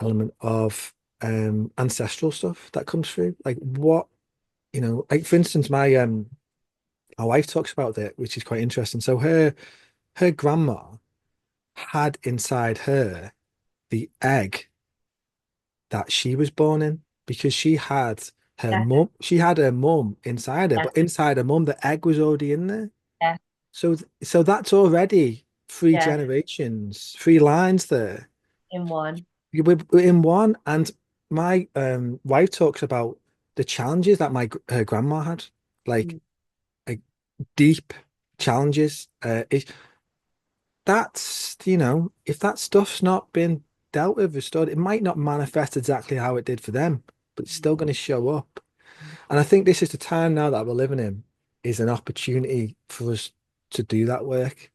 element of ancestral stuff that comes through. Like what, you know, like for instance, my wife talks about it, which is quite interesting. So her grandma had inside her the egg that she was born in, because yeah, she had her mum inside her, yeah, but inside her mum the egg was already in there. yeah, So that's already three yeah, generations, three lines there. in one. We're in one. And my wife talks about the challenges that her grandma had, like, Mm. like deep challenges. That's, you know, if that stuff's not been dealt with, restored, it might not manifest exactly how it did for them, but it's still going to show up. And I think this is the time now that we're living in is an opportunity for us to do that work.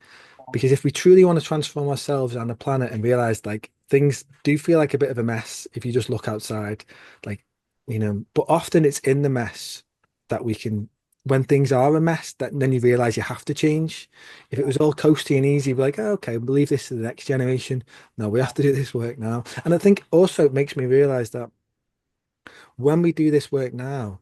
Because if we truly want to transform ourselves and the planet and realize like things do feel like a bit of a mess if you just look outside, like, you know, but often it's in the mess that we can, when things are a mess, that then you realize you have to change. If it was all coasty and easy, we're like, oh, okay, we'll leave this to the next generation. No, we have to do this work now. And I think also it makes me realize that when we do this work now,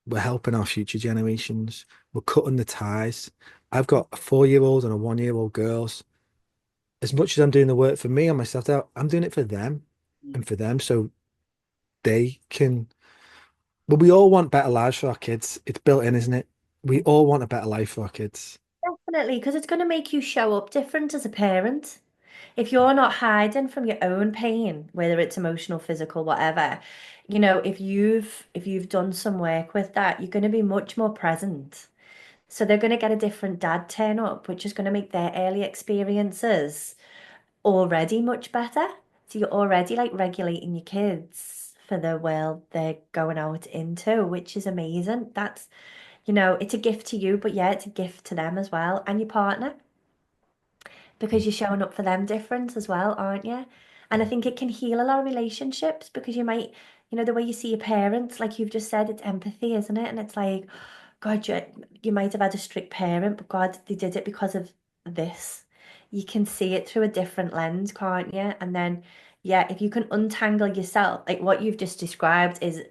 we're helping our future generations. We're cutting the ties. I've got a 4-year old and a 1-year old girls. As much as I'm doing the work for me and myself, I'm doing it for them and for them so they can. Well, we all want better lives for our kids. It's built in, isn't it? We all want a better life for our kids. Definitely, because it's going to make you show up different as a parent. If you're not hiding from your own pain, whether it's emotional, physical, whatever, if you've done some work with that, you're going to be much more present. So they're going to get a different dad turn up, which is going to make their early experiences already much better. So you're already like regulating your kids for the world they're going out into, which is amazing. It's a gift to you, but yeah, it's a gift to them as well and your partner because you're showing up for them different as well, aren't you? And I think it can heal a lot of relationships because the way you see your parents, like you've just said, it's empathy, isn't it? And it's like, God, you might have had a strict parent, but God, they did it because of this. You can see it through a different lens, can't you? And then, yeah, if you can untangle yourself, like what you've just described is,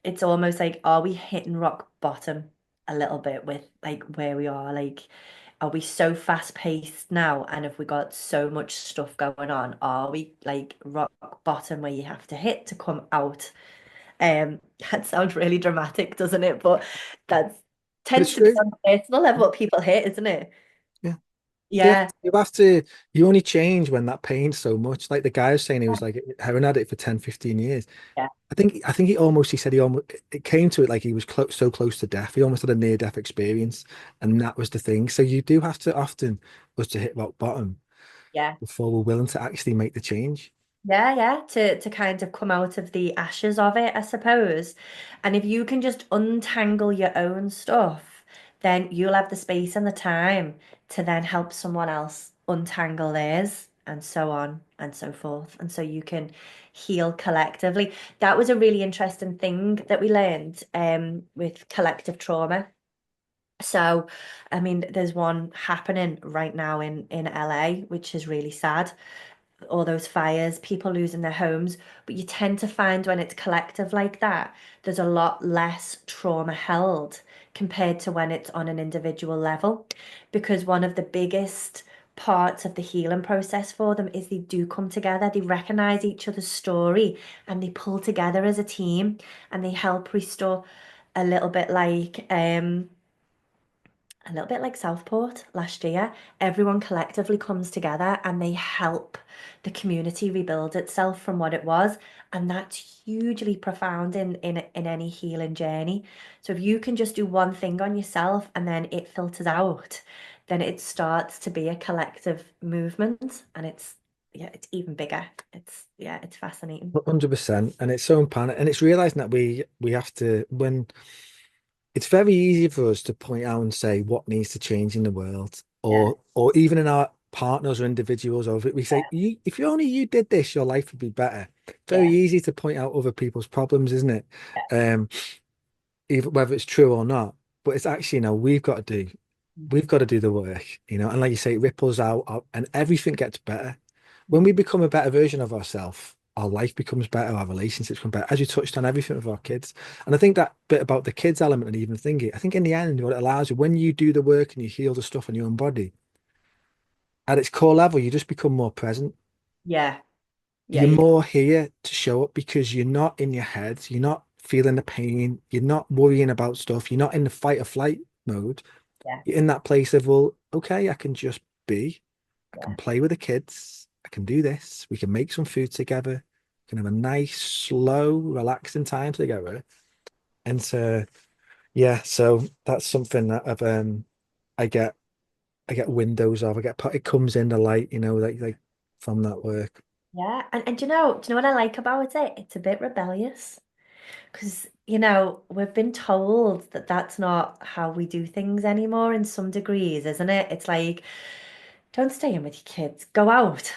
it's almost like, are we hitting rock bottom a little bit with like where we are? Like, are we so fast paced now? And have we got so much stuff going on? Are we like rock bottom where you have to hit to come out? That sounds really dramatic, doesn't it? But that But it's tends to be true. on a personal level what people hit, isn't it? Yeah. Yeah, You have to, you only change when that pains so much. Like the guy was saying, he was like a heroin addict for 10, 15 years. yeah, He said he almost, it came to it like he was so close to death. He almost had a near death experience. And that was the thing. So you do have to often was to hit rock bottom yeah. before we're willing to actually make the change. Yeah, yeah, to kind of come out of the ashes of it, I suppose. And if you can just untangle your own stuff, then you'll have the space and the time to then help someone else untangle theirs, and so on and so forth. And so you can heal collectively. That was a really interesting thing that we learned with collective trauma. So, I mean, there's one happening right now in LA, which is really sad, all those fires, people losing their homes. But you tend to find when it's collective like that, there's a lot less trauma held compared to when it's on an individual level. Because one of the biggest parts of the healing process for them is they do come together, they recognize each other's story, and they pull together as a team, and they help restore a little bit like Southport last year. Everyone collectively comes together and they help the community rebuild itself from what it was. And that's hugely profound in any healing journey. So if you can just do one thing on yourself and then it filters out, then it starts to be a collective movement. And it's even bigger. It's fascinating. 100%. And it's so important. And it's realizing that we have to, when it's very easy for us to point out and say what needs to change in the world, Yeah, or even in our partners or individuals, or if we say, if you only you did this, your life would be better. Very yeah, easy to point out other people's problems, isn't it? yeah. Um, even whether it's true or not. But it's actually, we've got to do the work, and like you say, it ripples out and everything gets better. When we become a better version of ourselves, our life becomes better, our relationships become better, as you touched on everything with our kids. And I think that bit about the kids element and even thinking, I think in the end, what it allows you, when you do the work and you heal the stuff in your own body, at its core level, you just become more present. Yeah, yeah, You're you more here to show up because you're not in your head, you're not feeling the pain, you're not worrying about stuff, you're not in the fight or flight mode. yeah, You're in that place of, well, okay, I can just be. I can yeah. play with the kids. I can do this. We can make some food together. We can have a nice, slow, relaxing time together. And so, yeah, so that's something that I get, I get windows of. It comes in the light, like from that work. Yeah, and do you know what I like about it? It's a bit rebellious because we've been told that that's not how we do things anymore in some degrees, isn't it? It's like, don't stay in with your kids. Go out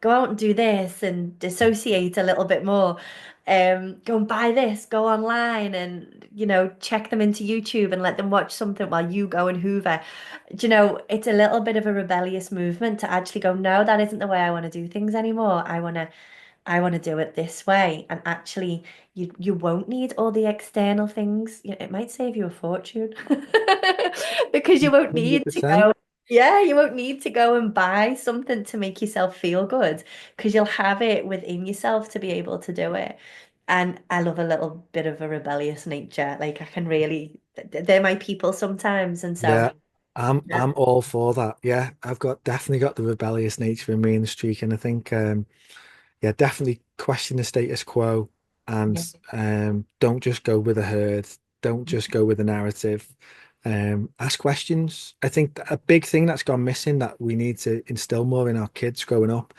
and do this and dissociate a little bit more. Go and buy this, go online and, check them into YouTube and let them watch something while you go and Hoover. It's a little bit of a rebellious movement to actually go, no, that isn't the way I want to do things anymore. I want to do it this way. And actually, you won't need all the external things. It might save you a fortune because you won't need to 100%. go. Yeah, you won't need to go and buy something to make yourself feel good because you'll have it within yourself to be able to do it. And I love a little bit of a rebellious nature. Like I can really, they're my people sometimes. And so, Yeah, yeah, I'm all for that. Yeah, I've got definitely got the rebellious nature in me in the streak, and I think yeah, definitely question the status quo and yeah, don't just go with the herd. Don't just go with the narrative. Ask questions. I think a big thing that's gone missing that we need to instill more in our kids growing up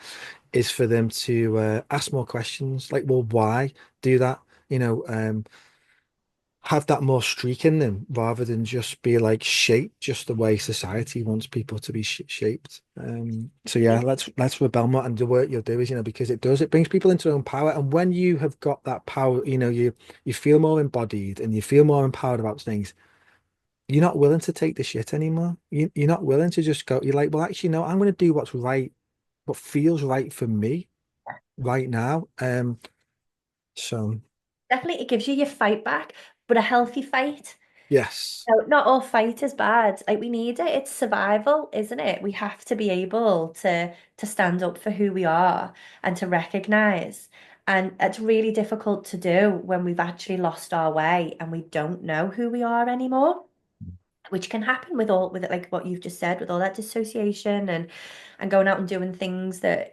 is for them to ask more questions. Like, well, why do that? You know, have that more streak in them rather than just be like shaped just the way society wants people to be shaped. So yeah, let's rebel more, and the work you'll do is, because it brings people into their own power. And when you have got that power, you feel more embodied and you feel more empowered about things. You're not willing to take the shit anymore. You're not willing to just go. You're like, well, actually, no, I'm going to do what's right, what feels right for me right now. So Definitely, it gives you your fight back, but a healthy fight. yes. No, not all fight is bad. Like we need it. It's survival, isn't it? We have to be able to stand up for who we are and to recognize. And it's really difficult to do when we've actually lost our way and we don't know who we are anymore, which can happen with it, like what you've just said, with all that dissociation and going out and doing things that,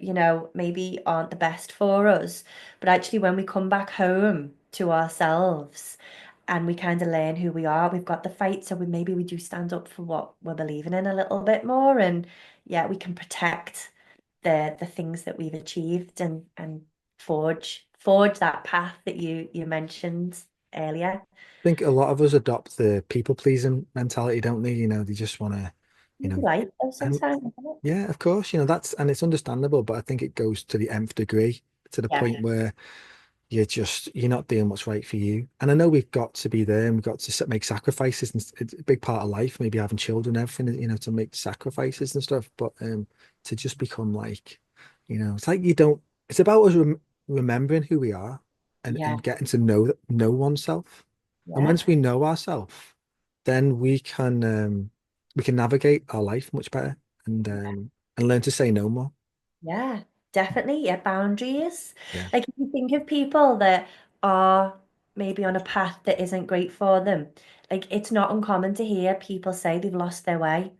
maybe aren't the best for us. But actually when we come back home to ourselves and we kind of learn who we are, we've got the fight, so we do stand up for what we're believing in a little bit more, and yeah, we can protect the things that we've achieved and forge that path that you mentioned earlier. Think a lot of us adopt the people pleasing mentality, don't they? They just want to, you Be know, like though and sometimes, isn't it? yeah, of course, and it's understandable, but I think it goes to the nth degree, to the Yeah. point where you're not doing what's right for you. And I know we've got to be there and we've got to make sacrifices, and it's a big part of life, maybe having children, everything, to make sacrifices and stuff. But to just become like, it's like it's about us remembering who we are Yeah. and getting to know oneself. And Yeah. once we know ourselves, then we can navigate our life much better and learn to say no more. Yeah, definitely. Yeah, boundaries. Yeah. Like if you think of people that are maybe on a path that isn't great for them, like it's not uncommon to hear people say they've lost their way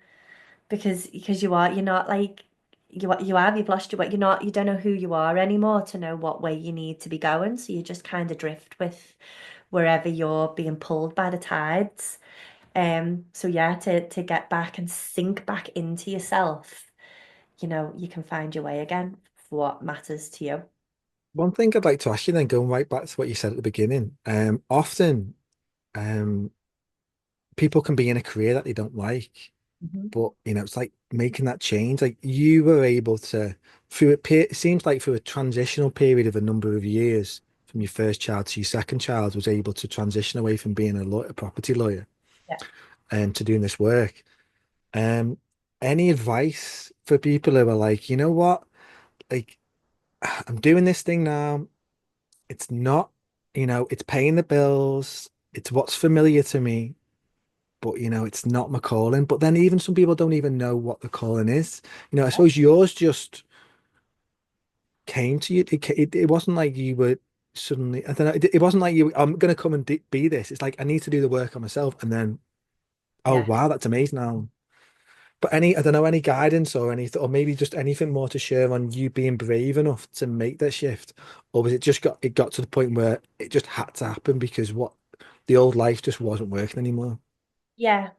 because you're not like you've lost your way. You don't know who you are anymore to know what way you need to be going. So you just kind of drift with wherever you're being pulled by the tides. So yeah, to get back and sink back into yourself, you can find your way again for what matters to you. One thing I'd like to ask you then, going right back to what you said at the beginning, often um, people can be in a career that they don't like, Mhm. but it's like making that change. Like you were able to, it seems like through a transitional period of a number of years, from your first child to your second child, was able to transition away from being a property lawyer, Yeah. and to doing this work. Um, any advice for people who are like, you know what, like I'm doing this thing now. It's not, it's paying the bills. It's what's familiar to me, but it's not my calling. But then even some people don't even know what the calling is. I suppose yours just came to you. It wasn't like you were suddenly, I don't know, it wasn't like I'm going to come and be this. It's like, I need to do the work on myself. And then, oh, Yeah. wow, that's amazing now. But I don't know, any guidance or anything, or maybe just anything more to share on you being brave enough to make that shift? Or was it got to the point where it just had to happen because the old life just wasn't working anymore? Yeah.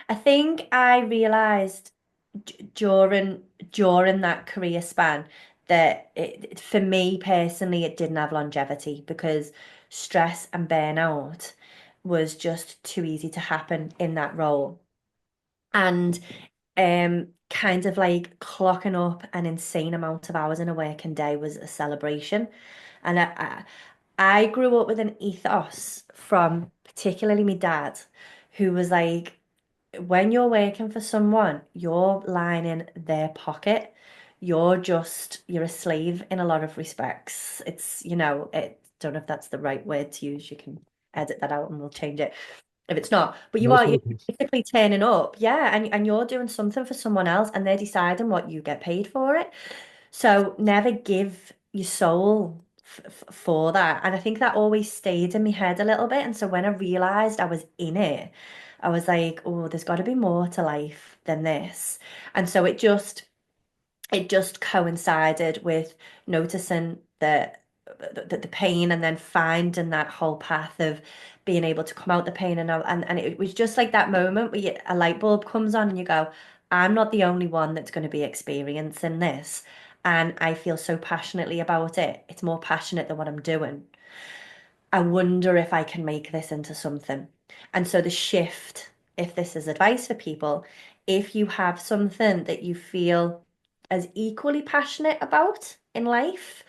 I think I realized during that career span that for me personally it didn't have longevity because stress and burnout was just too easy to happen in that role. And kind of like clocking up an insane amount of hours in a working day was a celebration. And I grew up with an ethos from particularly my dad, who was like, when you're working for someone, you're lining their pocket. You're a slave in a lot of respects. Don't know if that's the right word to use. You can edit that out and we'll change it if it's not. But No, you're apologies. basically turning up, yeah, and you're doing something for someone else and they're deciding what you get paid for it. So never give your soul for that. And I think that always stayed in my head a little bit. And so when I realized I was in it, I was like, oh, there's got to be more to life than this. And so it just coincided with noticing the pain and then finding that whole path of being able to come out the pain and it was just like that moment where a light bulb comes on and you go, I'm not the only one that's going to be experiencing this, and I feel so passionately about it. It's more passionate than what I'm doing. I wonder if I can make this into something. And so the shift, if this is advice for people, if you have something that you feel as equally passionate about in life,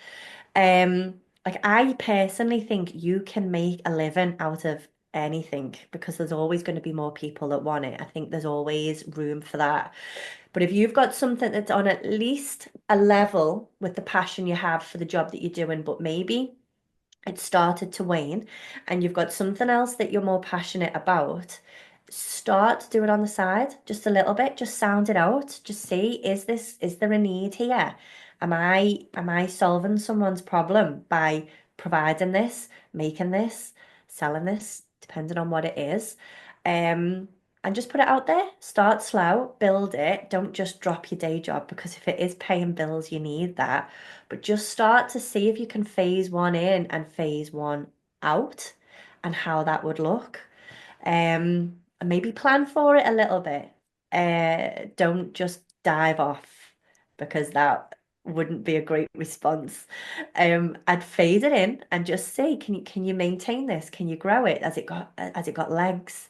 like I personally think you can make a living out of anything because there's always going to be more people that want it. I think there's always room for that. But if you've got something that's on at least a level with the passion you have for the job that you're doing, but maybe it started to wane and you've got something else that you're more passionate about, start to do it on the side just a little bit, just sound it out, just see, is there a need here? Am I solving someone's problem by providing this, making this, selling this, depending on what it is? Um, and just put it out there. Start slow, build it. Don't just drop your day job because if it is paying bills, you need that. But just start to see if you can phase one in and phase one out and how that would look. And maybe plan for it a little bit. Don't just dive off because that wouldn't be a great response. I'd phase it in and just see, can you maintain this? Can you grow it? Has it got legs?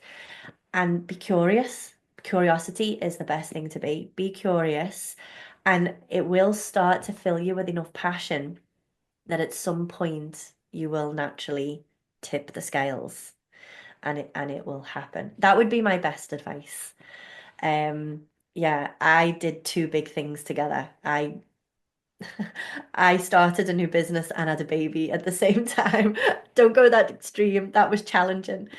And be curious. Curiosity is the best thing to be. Be curious, and it will start to fill you with enough passion that at some point you will naturally tip the scales and it will happen. That would be my best advice. Um, yeah, I did two big things together. I started a new business and had a baby at the same time. Don't go that extreme. That was challenging.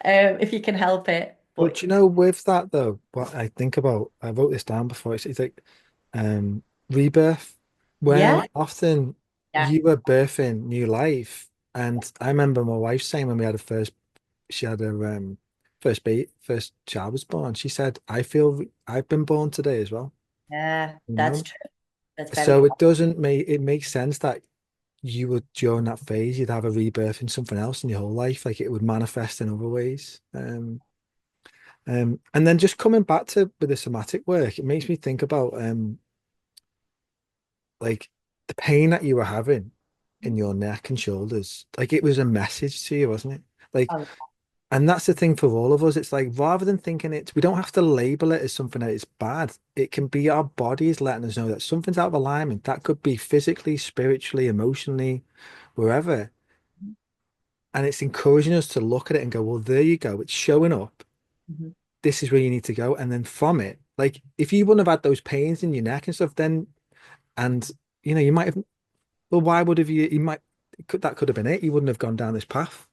If you can help it. But But with that though, what I think about, I wrote this down before, it's like rebirth, yeah, when often yeah, you were birthing new life. And I remember my wife saying when she had her first child was born, she said, I feel I've been born today as well, yeah, you that's know? true. That's very So cool. it doesn't make it makes sense that you would during that phase you'd have a rebirth in something else in your whole life, like it would manifest in other ways. And then just coming back to with the somatic work, it makes me think about like the pain that you were having in your neck and shoulders. Like it was a message to you, wasn't it? Like, Oh, and that's the thing for all of us. It's like rather than thinking it, we don't have to label it as something that is bad. It can be our bodies letting us know that something's out of alignment. That could be physically, spiritually, emotionally, wherever. And it's encouraging us to look at it and go, well, there you go. It's showing up. mhm. This is where you need to go. And then from it, like if you wouldn't have had those pains in your neck and stuff, then and you might have well, why would have you might that could have been it. You wouldn't have gone down this path.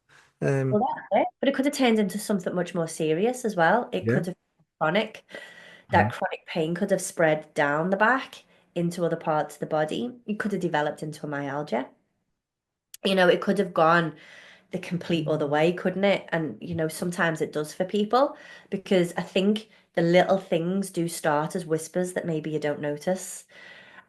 Well, Um that's it. But it could have turned into something much more serious as well. It yeah. could have been chronic. That Mhm. chronic pain could have spread down the back into other parts of the body. It could have developed into a myalgia. It could have gone the complete other way, couldn't it? And sometimes it does for people because I think the little things do start as whispers that maybe you don't notice.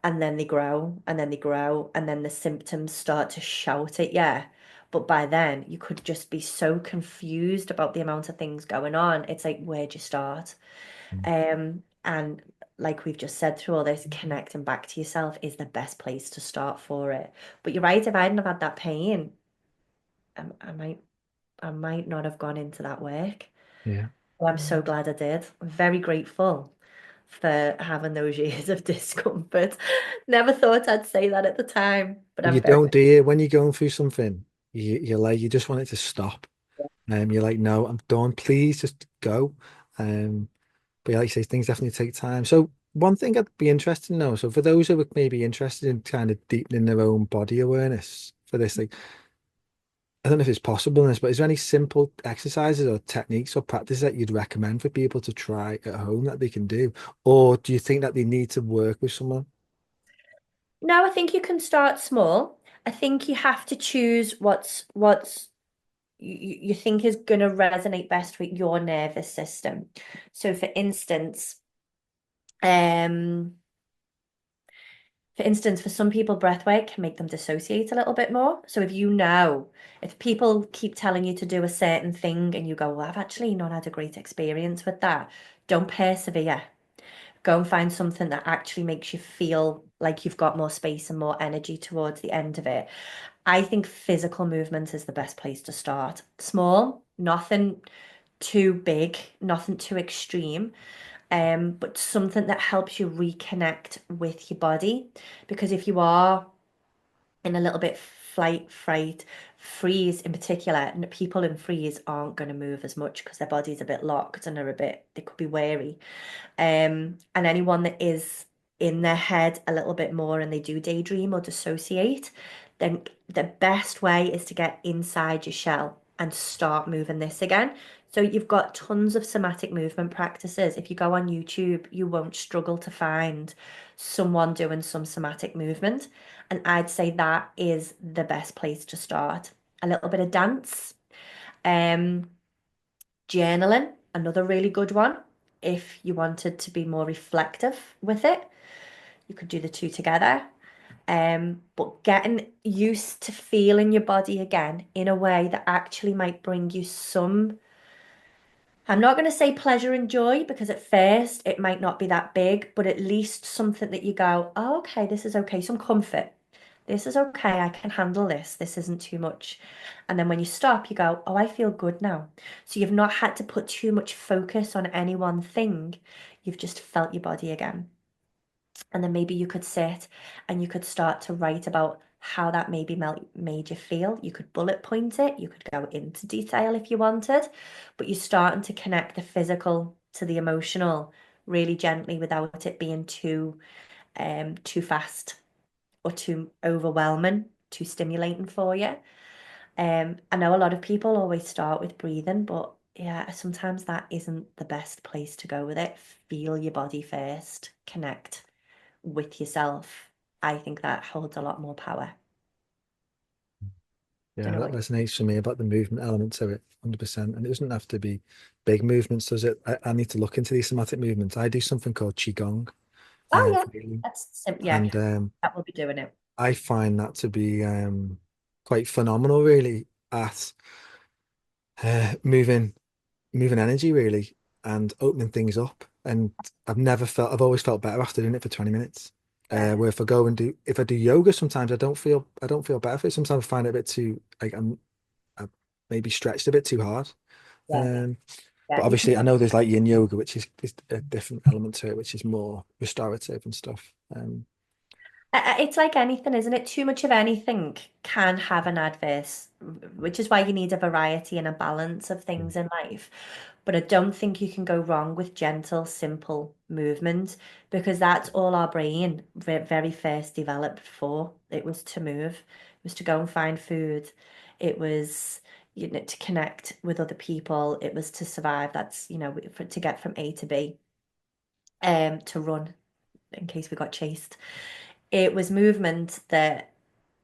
And then they grow and then they grow and then the symptoms start to shout at you. But by then you could just be so confused about the amount of things going on. It's like, where'd you start? And like we've just said through all this, connecting back to yourself is the best place to start for it. But you're right, if I hadn't have had that pain, I might not have gone into that work. Yeah. Well, I'm so glad I did. I'm very grateful for having those years of discomfort. Never thought I'd say that at the time, but But I'm you very don't do you when you're going through something, you're like you just want it to stop. You're like, no, I'm done. Please just go. But like you say, things definitely take time. So one thing I'd be interested to know, so for those who are maybe interested in kind of deepening their own body awareness for this, like I don't know if it's possible in this, but is there any simple exercises or techniques or practices that you'd recommend for people to try at home that they can do? Or do you think that they need to work with someone? No, I think you can start small. I think you have to choose what's you think is going to resonate best with your nervous system. So um, for instance, for some people, breath work can make them dissociate a little bit more. So if people keep telling you to do a certain thing and you go, well, I've actually not had a great experience with that, don't persevere. Go and find something that actually makes you feel like you've got more space and more energy towards the end of it. I think physical movement is the best place to start. Small, nothing too big, nothing too extreme, but something that helps you reconnect with your body. Because if you are in a little bit flight, fright, freeze in particular, and people in freeze aren't going to move as much because their body's a bit locked and are a bit, they could be wary. And anyone that is in their head a little bit more and they do daydream or dissociate, then the best way is to get inside your shell and start moving this again. So you've got tons of somatic movement practices. If you go on YouTube, you won't struggle to find someone doing some somatic movement. And I'd say that is the best place to start. A little bit of dance, um, journaling, another really good one. If you wanted to be more reflective with it, you could do the two together. But getting used to feeling your body again in a way that actually might bring you some, I'm not going to say pleasure and joy because at first it might not be that big, but at least something that you go, oh, okay, this is okay, some comfort. This is okay, I can handle this. This isn't too much. And then when you stop, you go, oh, I feel good now. So you've not had to put too much focus on any one thing. You've just felt your body again. And then maybe you could sit and you could start to write about how that maybe made you feel. You could bullet point it, you could go into detail if you wanted, but you're starting to connect the physical to the emotional really gently without it being too fast or too overwhelming, too stimulating for you. I know a lot of people always start with breathing, but yeah, sometimes that isn't the best place to go with it. Feel your body first, connect with yourself. I think that holds a lot more power. Don't Yeah, know that what. resonates for me about the movement element to it, 100%. And it doesn't have to be big movements, does it? I need to look into these somatic movements. I do something called Qigong Oh yeah, for healing. that's simple. Yeah, And that will be doing it. I find that to be quite phenomenal, really, at moving energy, really, and opening things up. And I've always felt better after doing it for 20 minutes. Yeah, Where if I do yoga, sometimes I don't feel better for it. Sometimes I find it a bit too, like I maybe stretched a bit too hard. yeah, Um, yeah. but You can. obviously I know there's like yin yoga, which is a different element to it, which is more restorative and stuff. It's like anything, isn't it? Too much of anything can have an adverse, which is why you need a variety and a balance of things in life. But I don't think you can go wrong with gentle, simple movement because that's all our brain very first developed for. It was to move, it was to go and find food, it was, to connect with other people, it was to survive. That's, to get from A to B, to run in case we got chased. It was movement that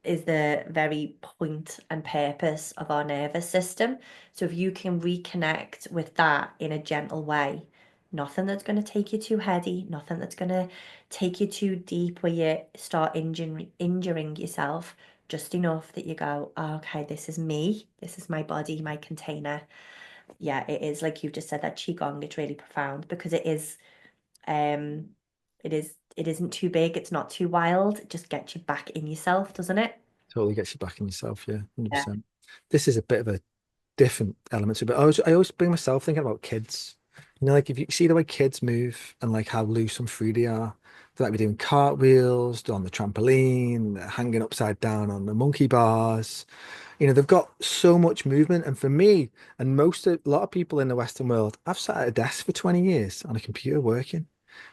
is the very point and purpose of our nervous system. So if you can reconnect with that in a gentle way, nothing that's going to take you too heady, nothing that's going to take you too deep where you start injuring yourself, just enough that you go, oh, okay, this is me, this is my body, my container. Yeah, it is like you've just said that qigong, it's really profound because um it isn't too big, it's not too wild, it just gets you back in yourself, doesn't it? Totally gets you back in yourself, yeah, Yeah. 100%. This is a bit of a different element to it, but I always bring myself thinking about kids. Like if you see the way kids move and like how loose and free they are, they like be doing cartwheels, they're on the trampoline, they're hanging upside down on the monkey bars. They've got so much movement. And for me, and a lot of people in the Western world, I've sat at a desk for 20 years on a computer working,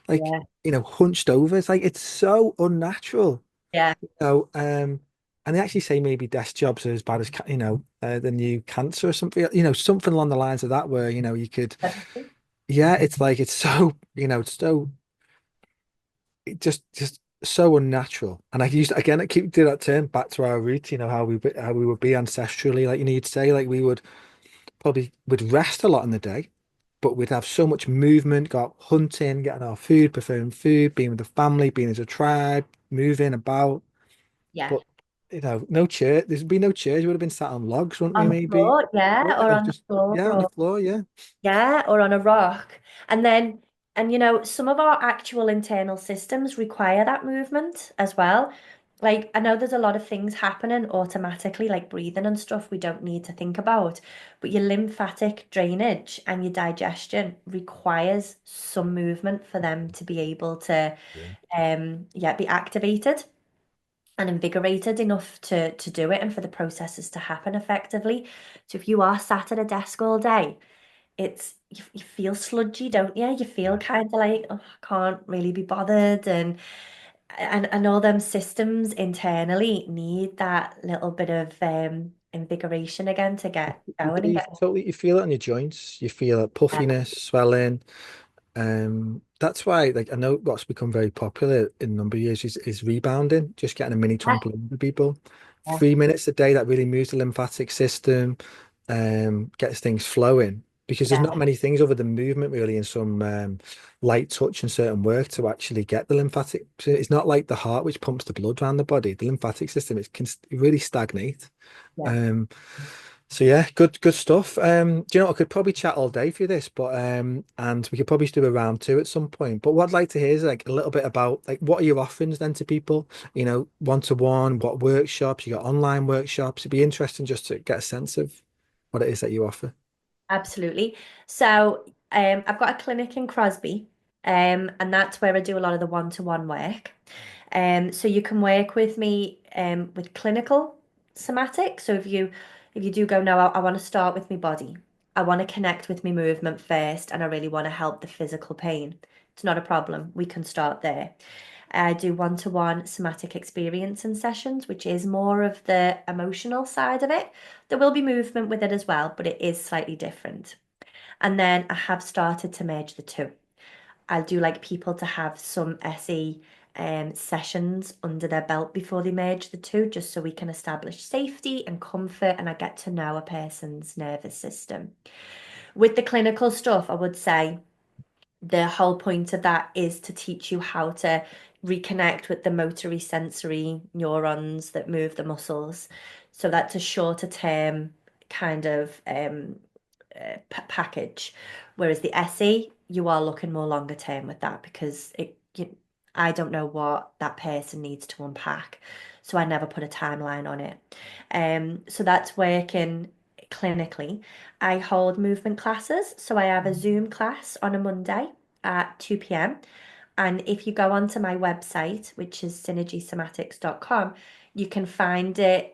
like, Yeah. hunched over. It's like it's so unnatural. Yeah. So, and they actually say maybe desk jobs are as bad as the new cancer or something. Something along the lines of that, where you could, yeah, it's like it's so it's so just so unnatural. And I used again, I keep do that term back to our roots. How we would be ancestrally. Like you'd say, like we would rest a lot in the day, but we'd have so much movement, go out hunting, getting our food, preferring food, being with the family, being as a tribe, moving about. Yeah. But no church. There'd be no church. We would have been sat on logs, wouldn't we? On the Maybe. floor, yeah, Yeah, or or on the just floor, yeah, on the or floor. Yeah, yeah, or on a rock. And then And you know, some of our actual internal systems require that movement as well. Like, I know there's a lot of things happening automatically, like breathing and stuff we don't need to think about, but your lymphatic drainage and your digestion requires some movement for them to be able to, Yeah. yeah, be activated and invigorated enough to do it and for the processes to happen effectively. So if you are sat at a desk all day, you feel sludgy, don't you? You feel kind of like, oh, I can't really be bothered, and all them systems internally need that little bit of invigoration again to get You going do, and you get totally, you feel it on your joints. You feel it yeah, puffiness, swelling. That's why, like, I know what's become very popular in a number of years is rebounding, just getting a mini trampoline for people. yeah, 3 minutes a day that really moves the lymphatic system, gets things flowing. Because there's yeah, not many things other than movement really and some light touch and certain work to actually get the lymphatic. So it's not like the heart which pumps the blood around the body. The lymphatic system it can really stagnate. yeah. Um, so yeah, good stuff. Do you know, I could probably chat all day for this, but and we could probably do a round two at some point. But what I'd like to hear is like a little bit about like what are your offerings then to people? You know, one to one, what workshops, you got online workshops. It'd be interesting just to get a sense of what it is that you offer. Absolutely. So, I've got a clinic in Crosby, and that's where I do a lot of the one-to-one work. So you can work with me with clinical somatic. So if you do go, no, I want to start with my body. I want to connect with my movement first, and I really want to help the physical pain. It's not a problem. We can start there. I do one-to-one somatic experience and sessions, which is more of the emotional side of it. There will be movement with it as well, but it is slightly different. And then I have started to merge the two. I do like people to have some SE sessions under their belt before they merge the two, just so we can establish safety and comfort and I get to know a person's nervous system. With the clinical stuff, I would say the whole point of that is to teach you how to reconnect with the motory sensory neurons that move the muscles. So that's a shorter term kind of package. Whereas the SE, you are looking more longer term with that because I don't know what that person needs to unpack. So I never put a timeline on it. So that's working clinically. I hold movement classes. So I have a Zoom class on a Monday at 2 p.m. And if you go onto my website, which is synergysomatics.com, you can find it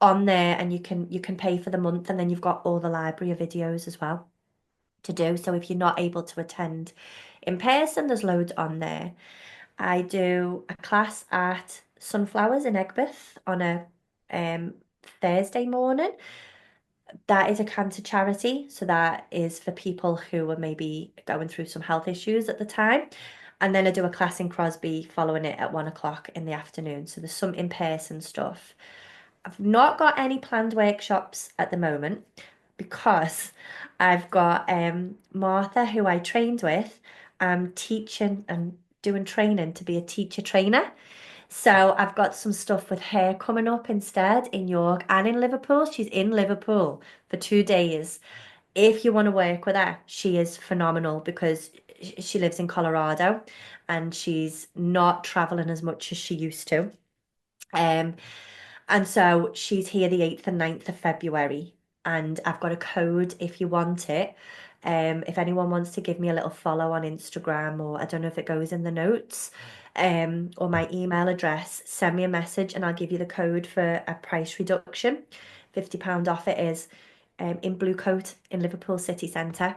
on there and you can pay for the month and then you've got all the library of videos as well to do. So if you're not able to attend in person, there's loads on there. I do a class at Sunflowers in Egbert on a um, Thursday morning. That is a cancer charity, so that is for people who are maybe going through some health issues at the time. And then I do a class in Crosby following it at 1 o'clock in the afternoon. So there's some in-person stuff. I've not got any planned workshops at the moment because I've got Martha, who I trained with, teaching and doing training to be a teacher trainer. So I've got some stuff with her coming up instead in York and in Liverpool. She's in Liverpool for 2 days. If you want to work with her, she is phenomenal because she lives in Colorado and she's not traveling as much as she used to. Um, and so she's here the 8th and 9th of February. And I've got a code if you want it. If anyone wants to give me a little follow on Instagram, or I don't know if it goes in the notes, or my email address, send me a message and I'll give you the code for a price reduction. £50 off it is in Blue Coat in Liverpool City Centre.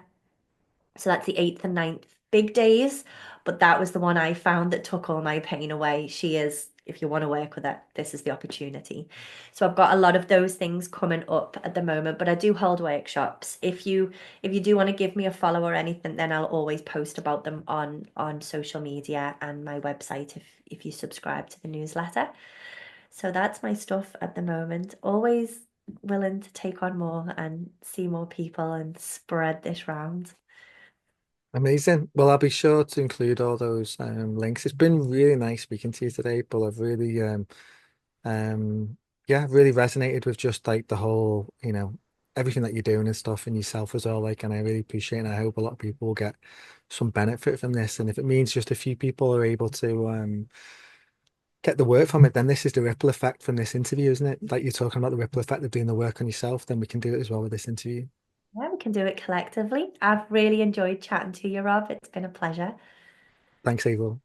So that's the 8th and 9th, big days. But that was the one I found that took all my pain away. She is, if you want to work with her, this is the opportunity. So I've got a lot of those things coming up at the moment, but I do hold workshops. If you do want to give me a follow or anything, then I'll always post about them on social media and my website if you subscribe to the newsletter. So that's my stuff at the moment. Always willing to take on more and see more people and spread this round. Amazing. Well, I'll be sure to include all those links. It's been really nice speaking to you today, but I've really yeah, really resonated with just like the whole, you know, everything that you're doing and stuff and yourself as well. Like, and I really appreciate it. And I hope a lot of people will get some benefit from this. And if it means just a few people are able to get the work from it, then this is the ripple effect from this interview, isn't it? Like you're talking about the ripple effect of doing the work on yourself, then we can do it as well with this interview. Yeah, we can do it collectively. I've really enjoyed chatting to you, Rob. It's been a pleasure. Thanks, April.